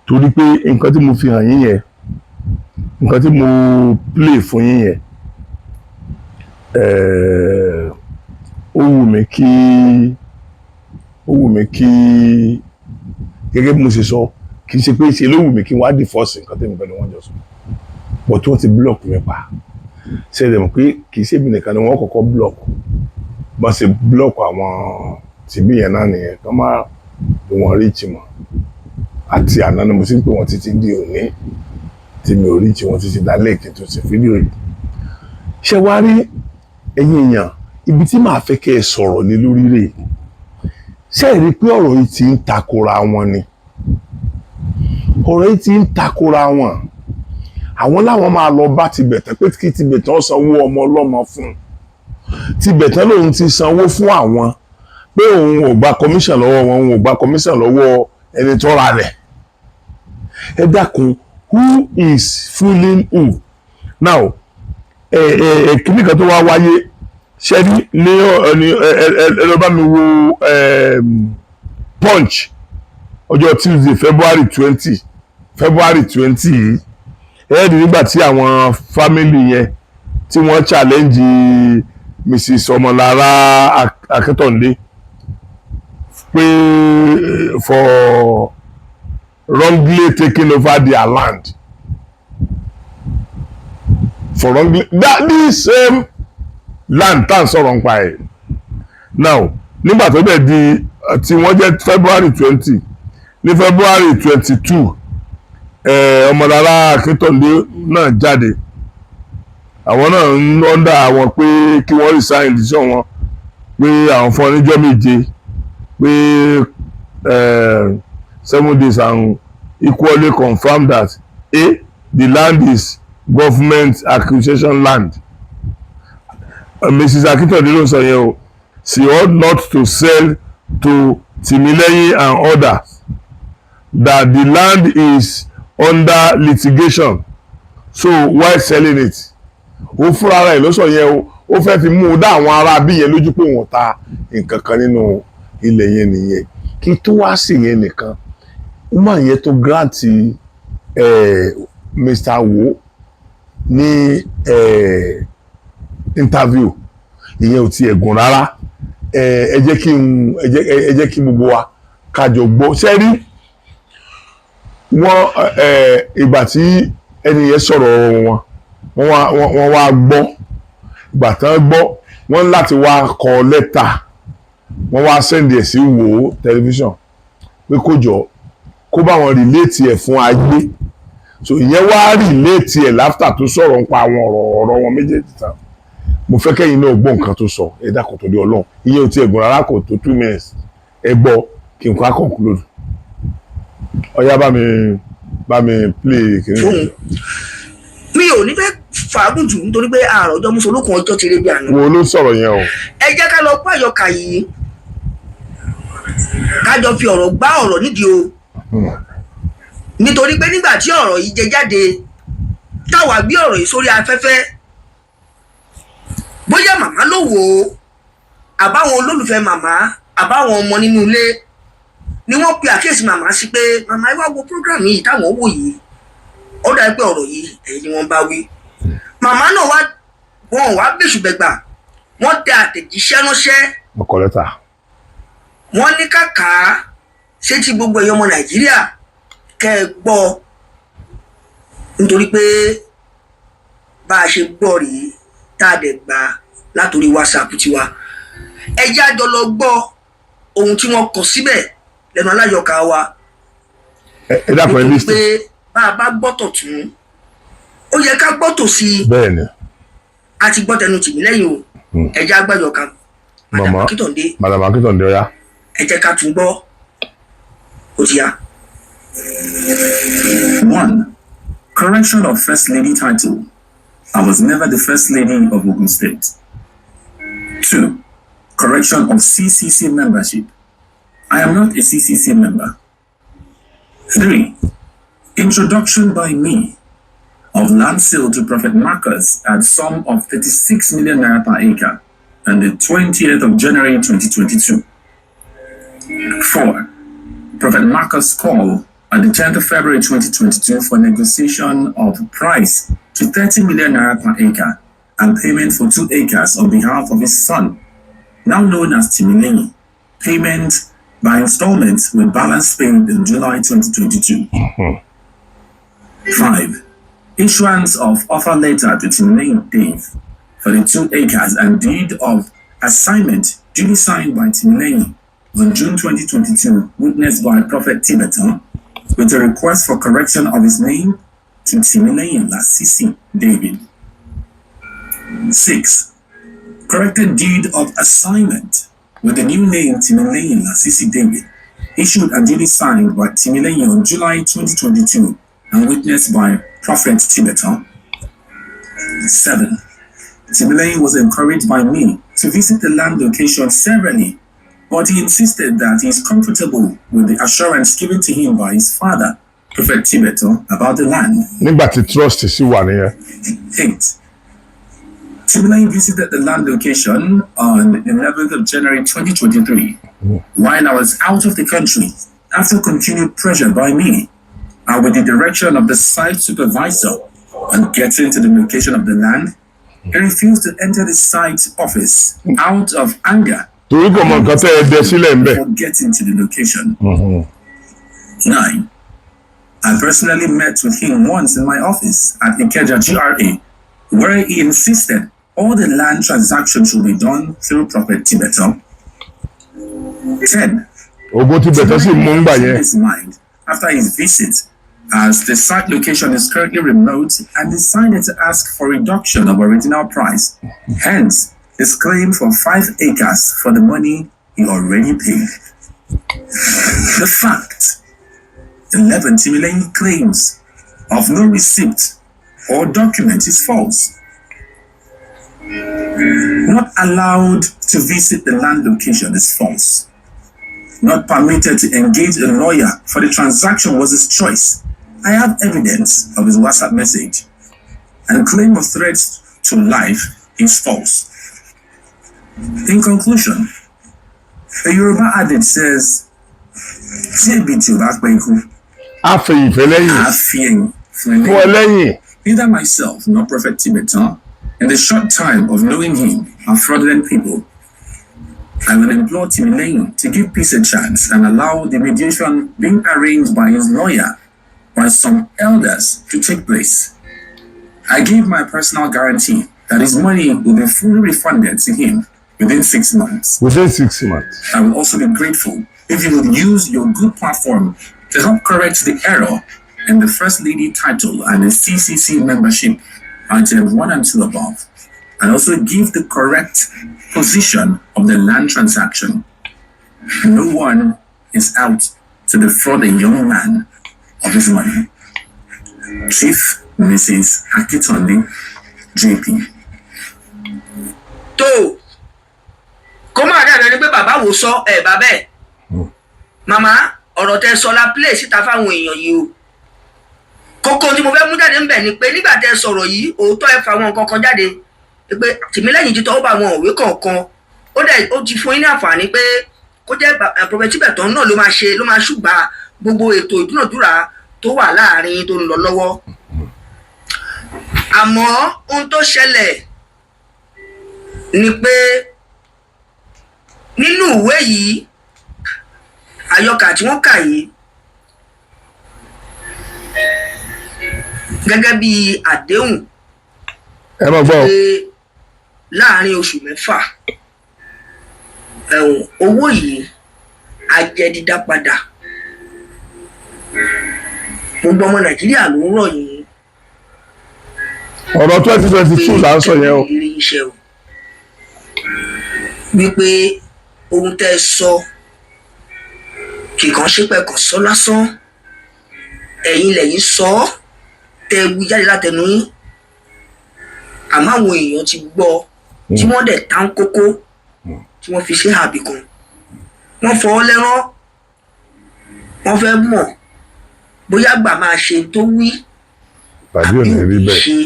torí pé nǹkan tí mo fi hàn yín yẹn nǹkan tí mo play fún yín yẹn ó wù mí kí gẹ́gẹ́ bí mo ṣe sọ kì í ṣe pé ṣe ló wù mí kí wọ́n á divorce nǹkan tí mo pẹ̀lú wọn jọ sọ bọ̀ tí wọ́n ti block mi pa ṣe lè mọ̀ pé kì í ṣe èmi nìkan ni wọ́n kọ́kọ́ block bá ṣe block àwọn tìbí yẹn náà nìyẹn kán má bí wọ́n rí ìtì mọ́ àti àná ni mo sì ń pè wọ́n títí di òní tí mi ò rí ìtì wọ́n títí dálé kí n tó ṣe fídíò yìí ṣe wá rí ẹ̀yin èèyàn ibi tí màá fẹ́ kẹ́ ẹ sọ̀rọ̀ lé lórí rẹ̀ ṣe rí i pé ọ̀rọ̀ yìí ti ń takora wọn ni ọ̀rọ̀ yìí ti ń takora wọn àwọn láwọn máa lọ bá Tibetan pé kí Tibetan sanwó ọmọ ọlọ́mọ fún Tibetan lòun ti sanwó fún àwọn pé òun ò gba commission lọ́wọ́ wọn òun ò gba commission lọ́wọ́ ẹni tó ra rẹ̀ ẹ dákun who is fooling who now kíní kan tó wá wáyé ṣẹ́rí ní ẹ lọ bá mi wo Punch ọjọ́ Tuesday February 20 yìí ẹ̀ẹ́dì nígbà tí àwọn family yẹn tí wọ́n challenge Mrs. Ọmọlára Akintounde pé for wrongly taking over their land for wrongly this same land tá à ń sọ̀rọ̀ nípa ẹ̀ now nígbà tó bẹ̀ di tí wọ́n jẹ́ February 20 ní February 22 Ọmọlára Akintounde náà jáde àwọn náà ń ọ́ndà àwọn pé kí wọ́n resign decision wọn pé àwọn fún ọníjọ́ méje pé 7 days and equally confirm that the land is government acquisition land. Mrs. Akintounde ló sọ yẹn o she ought not to sell to Timilehin and others that the land is under litigation so why selling it ó fúnra rẹ̀ ló sọ yẹn o ó fẹ́ fi mú un dá àwọn ará bí yẹn lójú pé wọ́n ta nǹkan kan nínú ilẹ̀ yẹn nìyẹn kí tó wá sí yẹn nìkan woman yẹn tó grant Mr. Wo ní interview ìyẹn ò tiẹ̀ gùn rárá ẹ jẹ́ kí gbogbo wa kájọ gbọ́ sẹ́rí wọ́n ìgbà tí ẹni yẹn sọ̀rọ̀ wọ́n wá gbọ́ ìgbà tán gbọ́ wọ́n láti wá kọ lẹ́tà wọ́n wá sẹ́ndì ẹ̀ sí Wo tẹlifíṣàn pé kó jọ kó bá wọn rìléètì ẹ̀ fún ayé so ìyẹn wá rìléètì ẹ̀ láftà tó sọ̀rọ̀ nípa àwọn ọ̀rọ̀ wọn méjèèjì tán mo fẹ́ kẹ́yìn náà gbọ́ nǹkan tó sọ ẹ dákun tó di Ọlọ́run ìyẹn ò tiẹ̀ gùn rárá kò tó 2 minutes ẹ gbọ́ kí n kọ́ á conclude ọ̀yá bá mi play kìnìún. mi ò ní fẹ́ fàágùn jù nítorí pé ààrọ̀ ọjọ́ mùsùlùkùn ọjọ́ ti rí bí àná. wo ló sọ̀rọ̀ yẹn o. ẹ jẹ́ ká lọ gbọ́ àyọkà yìí kájọ fi ọ̀rọ̀ gbá ọ̀rọ̀ nídìí o nítorí pé nígbà tí ọ̀rọ̀ yìí jẹ jáde táwa gbé ọ̀rọ̀ yìí sórí afẹ́fẹ́ bóyá màmá ló wò ó àbáwọn olólùfẹ́ màmá àbáwọn ọmọ nínú ilé ni wọ́n pe àkíyèsí màmá sí pé màmá ẹ wá wo program yìí táwọn wò yìí ó dàbí pé ọ̀rọ̀ yìí ẹ̀yin ni wọ́n bá wí màmá náà wọn wá bẹ́sùbẹ̀gbà wọ́n tẹ àtẹ̀jíṣẹ́ ránṣẹ́ ọkọ̀ lẹ́tà wọ́n ní kàkà ṣé ti gbogbo ẹ̀yọ́ ọmọ Nàìjíríà kẹ́ ẹ gbọ́ nítorí pé bá a ṣe gbọ́ rèé tá a dẹ̀ gbà látòrí WhatsApp tiwa ẹ jẹ́ àjọ lọ gbọ́ ohun tí wọ́n kọ síbẹ̀ lẹ́nu aláyọ̀ká wa ẹ dákun ẹ lísìn pé bá a bá gbọ́ tọ̀tún ó yẹ ká gbọ́ tòsí bẹ́ẹ̀ ni a ti gbọ́ tẹnu Timilehin o ẹ jẹ́ àgbàjọ kan Madam Akintounde Madam Akintounde ọ̀yá. ẹ jẹ́ ká tún gbọ́ ó ti yá. 1. Correction of First Lady title. I was never the First Lady of Ogun State. 2. Correction of CCC membership. I am not a CCC member. 3. Introduction by me of land sale to Prophet Marcus at sum of 36 million naira per acre on the 20th of January 2022. 4. Prophet Marcus call on the 10th of February 2022 for negotiation of price to 30 million naira per acre and payment for 2 acres on behalf of his son, now known as Timilehin. Payment by installments with balance paid in July 2022. 5. Issuance of offer letter to Timilehin Dave for the 2 acres and deed of assignment duly signed by Timilehin on June 2022, witnessed by Prophet Tibetan, with a request for correction of his name to Timilehin Lasisi David. 6. Corrected deed of assignment with the new name Timilehin Lasisi David, issued and duly signed by Timilehin on July 2022 and witnessed by Prophet Tibetan. 7. Timilehin was encouraged by me to visit the land location severally, but he insisted that he is comfortable with the assurance given to him by his father, Prophet Tibetan, about the land. Nígbà tí trust sí wà nìyẹn. 8. Timilehin visited the land location on the 11th of January 2023 while I was out of the country after continued pressure by me and with the direction of the site supervisor on getting to the location of the land. He refused to enter the site office out of anger Torí kò mọ nǹkan tẹ́ ẹ dẹ sílẹ̀ ń bẹ̀. for getting to the location. 9. I personally met with him once in my office at Ikeja GRA, where he insisted all the land transactions should be done through Prophet Tibetan. 10. Ògo Tibetan sì mú ń gbà yẹn. His mind after his visit, as the site location is currently remote, and decided to ask for reduction of original price. Hence, his claim for 5 acres for the money he already paid. The fact. 11. Timilehin claims of no receipt or document is false. Not allowed to visit the land location is false. Not permitted to engage a lawyer for the transaction was his choice. I have evidence of his WhatsApp message. And claim of threats to life is false. In conclusion, the Yoruba adage says, neither myself nor Prophet Tibetan, in the short time of knowing him, are fraudulent people. I will implore Timilehin to give peace a chance and allow the mediation being arranged by his lawyer by some elders to take place. I give my personal guarantee that his money will be fully refunded to him within 6 months. Within 6 months. I will also be grateful if you will use your good platform to help correct the error in the First Lady title and the CCC membership items 1 and 2 above, and also give the correct position of the land transaction. No one is out to defraud a young man of his money. Chief Mrs. Akintounde, JP. tó kó máa dàbí ẹni pé bàbá wò sọ ẹ bàbá ẹ màmá ọ̀rọ̀ tẹ́ sọ la play síta fáwọn èèyàn yìí o kókó tí mo fẹ́ mú jáde ń bẹ̀ ni pé nígbà tẹ́ sọ̀rọ̀ yìí òótọ́ ẹ fa àwọn nǹkan kan jáde pé Timilehin ti tọwọ́ bá àwọn òwe kọ̀ọ̀kan ó ti fún yín ní àǹfààní pé kó jẹ́ Prophet Tibetan náà ló máa ṣùgbà gbogbo ètò ìdúnàdúrà tó wà láàrin tó ń lọ lọ́wọ́ àmọ́ ohun tó ṣẹlẹ̀ ni pé nínú ìwé yìí àyọkà tí wọ́n kà yìí gẹ́gẹ́ bí àdéhùn ẹ máa gbọ́ láàrin oṣù 6 owó yìí á jẹ́ dídá padà gbogbo ọmọ Nàìjíríà ló ń rọ̀ yìí ọ̀rọ̀ 2022 là ń sọ yẹn o. ìrírí iṣẹ́ o wípé ohun tẹ́ ẹ sọ kìkan ṣe pé kàn sọ lásán ẹ̀yin lẹ́yìn sọ ọ́ tẹ́ ẹ wí jáde látẹnu yín àmọ́ àwọn èèyàn ti gbọ́ tí wọ́n dẹ̀ tán kókó tí wọ́n fi ṣe àbí kan wọ́n fọwọ́ lẹ́rán wọ́n fẹ́ mọ̀ bóyá gbà máa ṣe tó wí tàbí ò ní rí bẹ́ẹ̀. ṣe.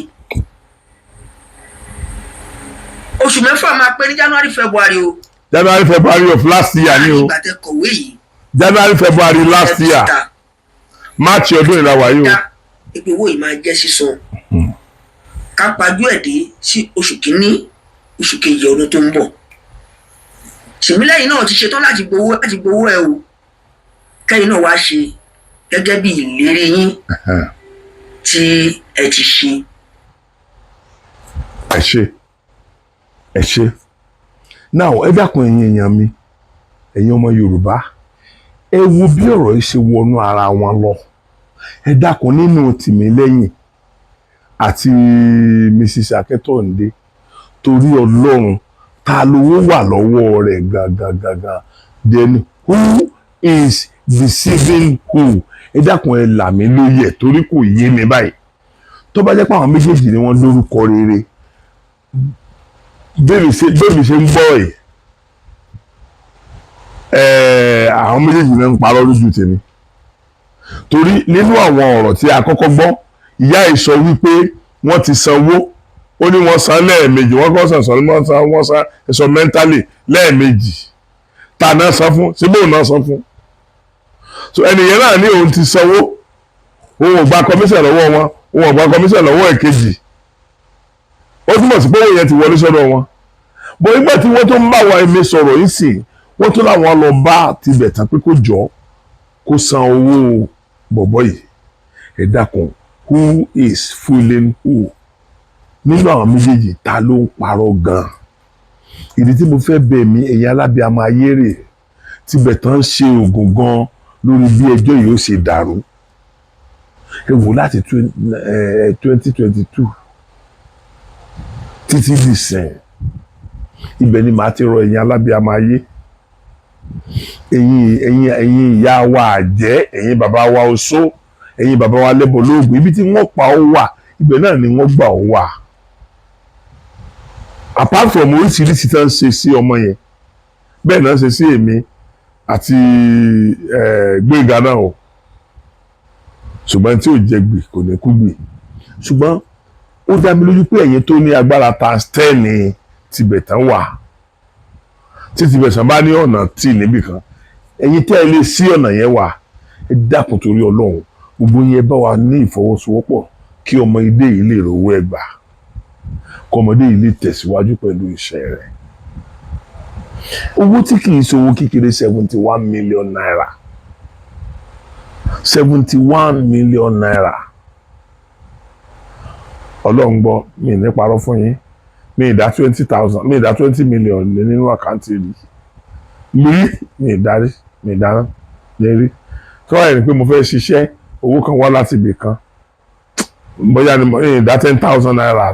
Oṣù mẹ́fà máa pé ní January February o. January February of last year ni o. ìgbà tẹ́ kọ̀wé yìí. January February last year March ọdún ìlàwà yìí o. ìpè owó yìí máa jẹ́ sísọ. ká pajú ẹ̀ dé sí oṣù kìíní oṣù kejì ọdún tó ń bọ̀. Tìmílẹ́yìn náà ti ṣetán láti gbowó ẹ o kẹ́yìn náà wá ṣe gẹ́gẹ́ bí ìlérí yín tí ẹ ti ṣe. ẹ ṣe now ẹ dákun ẹ̀yin èèyàn mi ẹ̀yin ọmọ Yorùbá ẹ wo bí ọ̀rọ̀ yìí ṣe wọnú ara wọn lọ ẹ dákun nínú Tìmílẹ́yìn àti Mrs. Akintounde torí Ọlọ́run ta lówó wà lọ́wọ́ rẹ̀ gangan then who is deceiving who ẹ dákun ẹ là mí lóye torí kò yé mi báyìí tó bá jẹ́ pé àwọn méjèèjì ni wọ́n lórúkọ rere bẹ́ẹ̀ni ṣe ń gbọ́ àwọn méjèèjì náà ń parọ́ lójú tèmi torí nínú àwọn ọ̀rọ̀ tí a kọ́kọ́ gbọ́ ìyá ẹ̀ sọ wípé wọ́n ti sanwó ó ní wọ́n san lẹ́ẹ̀mejì wọ́n kọ́ wọ́n san ẹ̀sọ́ mẹ́ntálì lẹ́ẹ̀mejì ta náà san fún síbò náà san fún so ẹnìyẹn náà ní òun ti sanwó òun ò gba kọmíṣẹ̀ lọ́wọ́ wọn òun ò gba kọmíṣẹ̀ lọ́wọ́ èkejì ó túmọ̀ sí pé owó yẹn ti wọlé sọ́dọ̀ wọn bó nígbà tí wọ́n tó ń bá wa ẹ̀mí sọ̀rọ̀ yìí sì wọ́n tó láwọn lọ bá Tibetan pé kó jọ kó san owó bọ̀bọ̀ yìí ẹ dákun who is fooling who nínú àwọn méjèèjì ta ló ń parọ́ gan-an ìdí tí mo fẹ́ bẹ̀ mí ẹ̀yin alábíàmọ ayé rè Tibetan ṣe oògùn gan lórí bí ẹjọ́ yìí ó ṣe dàrú ẹ wò láti 2022 títí di sẹ́yìn ibẹ̀ ni màá ti rọ ẹ̀yin alábíàmọ ayé ẹ̀yin ìyá wa àjẹ́ ẹ̀yin bàbá wa oṣó ẹ̀yin bàbá wa lẹ́bọ̀ lóògùn ibi tí wọ́n pa ó wà ibẹ̀ náà ni wọ́n gbà ó wà apart from oríṣiríṣi tí wọ́n ṣe sí ọmọ yẹn bẹ́ẹ̀ náà ṣe sí èmi àti Gbénga náà o ṣùgbọ́n tí ò jẹ gbì kò ní kú gbì ṣùgbọ́n ó dá mi lójú pé ẹ̀yin tó ní agbára times 10 ní Tibetan wà tí Tibetan bá ní ọ̀nà tí níbì kan ẹ̀yin tẹ́ ẹ lè sí ọ̀nà yẹn wà ẹ dákun torí Ọlọ́run gbogbo yẹn bá wa ní ìfọwọ́sowọ́pọ̀ kí ọmọ ilé yìí lè rówó ẹgbà kí ọmọdé yìí lè tẹ̀síwájú pẹ̀lú iṣẹ́ rẹ̀ owó tí kì í ṣe owó kékeré 71 million naira 71 million naira Ọlọ́run gbọ́ mi ní parọ́ fún yín mi ìdá 20,000 mi ìdá 20 million nínú àkáǹtì rí mi ìdarí mi ìdáná lérí tó wáyé ni pé mo fẹ́ ṣiṣẹ́ owó kan wá láti ibì kan bóyá ni mo ìdá 10,000 naira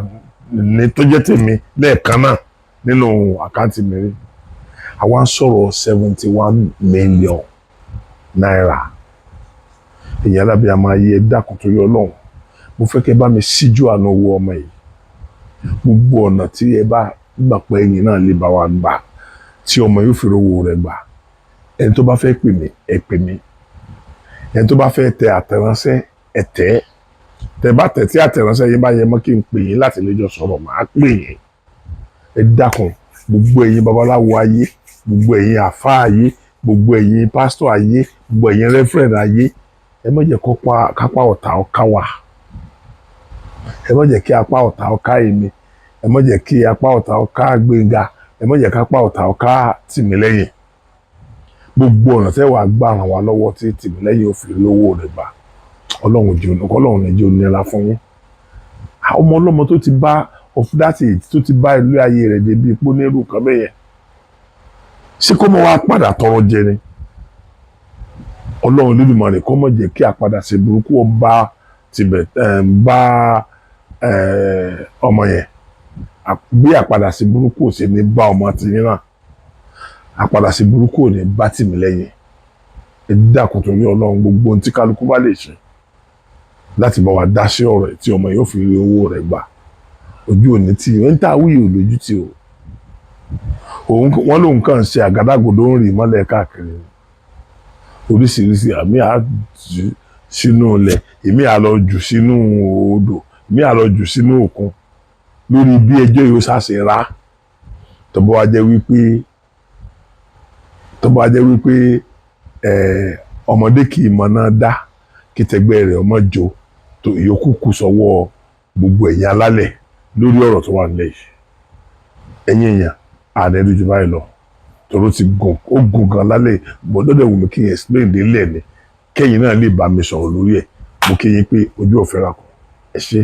ní tó jẹ́ tèmi lẹ́ẹ̀kan náà nínú àkáǹtì mi rí àwa ń sọ̀rọ̀ 71 million naira èyí alábíàmọ ayé ẹ dákun torí Ọlọ́run mo fẹ́ kẹ́ bá mi síjú àánú owó ọmọ yìí gbogbo ọ̀nà tí ẹ bá gbà pé ẹ̀yin náà lè bá wa gbà tí ọmọ yóò fi rówó rẹ̀ gbà ẹni tó bá fẹ́ pè mí ẹ pè mí ẹni tó bá fẹ́ tẹ àtẹ̀ránṣẹ́ ẹ tẹ̀ tẹ bá tẹ̀ tí àtẹ̀ránṣẹ́ yín bá yẹ mọ́ kí n pè yín láti lè jọ sọ̀rọ̀ màá pè yín ẹ dákun gbogbo ẹ̀yin babaláwo ayé gbogbo ẹ̀yin àfáà ayé gbogbo ẹ̀yin pásítọ̀ ayé gbogbo ẹ̀yin rẹ́fẹ̀rẹ̀ndì ayé ẹ má jẹ́ kápá ọ̀tá ọ̀ká wà ẹ má jẹ́ kí apá ọ̀tá ọ̀ká èmi ẹ má jẹ́ kí apá ọ̀tá ọ̀ká Gbénga ẹ má jẹ́ kápá ọ̀tá ọ̀ká Tìmílẹ́yìn gbogbo ọ̀nà tẹ́ wàá gbà ràn wá lọ́wọ́ tí Tìmílẹ́yìn ò fi lówó rẹ̀ gbà Ọlọ́run ní jẹ́ onírà fún yín ọmọ ọlọ́mọ tó ti bá ọ̀fúdásì tó ti bá ìlú ayé rẹ̀ débi ipò nírú kan bẹ́yẹn ṣé kó mọ́ wá padà tọrọ jẹ ni Ọlọ́run Olódùmarè kó mọ̀ jẹ́ kí àpadà ṣe burúkú ọba Tibetan bá ọmọ yẹn bí àpadà sí burúkú ò sí ní bá ọmọ tìyín náà àpadà sí burúkú ò ní bá Tìmílẹ́yìn. Ẹ dákun torí Ọlọ́run gbogbo ohun tí kálukú bá lè ṣe láti bá wa dá sí ọ̀rọ̀ ẹ̀ tí ọmọ yóò fi rí owó rẹ̀ gbà ojú òní tí ń tà wí ò lójú tí o wọ́n lòun kàn ń ṣe àgádágodo ń rì mọ́lẹ̀ káàkiri oríṣiríṣi àmì àjù sínú ilẹ̀ èmi à lọ jù sínú odò èmi à lọ jù sínú òkun lórí bí ẹjọ́ yóò ṣàṣe rà tó bá wá jẹ́ wípé ọmọdé kì í mọ náà dá kí tẹgbẹ́ rẹ̀ ọmọ jò tó ìyókù kù sọ́wọ́ gbogbo ẹ̀yin alálẹ̀ lórí ọ̀rọ̀ tó wà nílẹ̀ yìí ẹ̀yin èèyàn àdẹ́rù jù báyìí lọ tòró ti gùn ó gùn gan lálẹ́ gbọ́dọ̀ wù mí kí n explain délẹ̀ ni kẹ́yìn náà lè bá mi sọ̀rọ̀ lórí ẹ̀ mo kí yín pé ojú ọ̀fẹ́ rà kọ́ ẹ ṣé.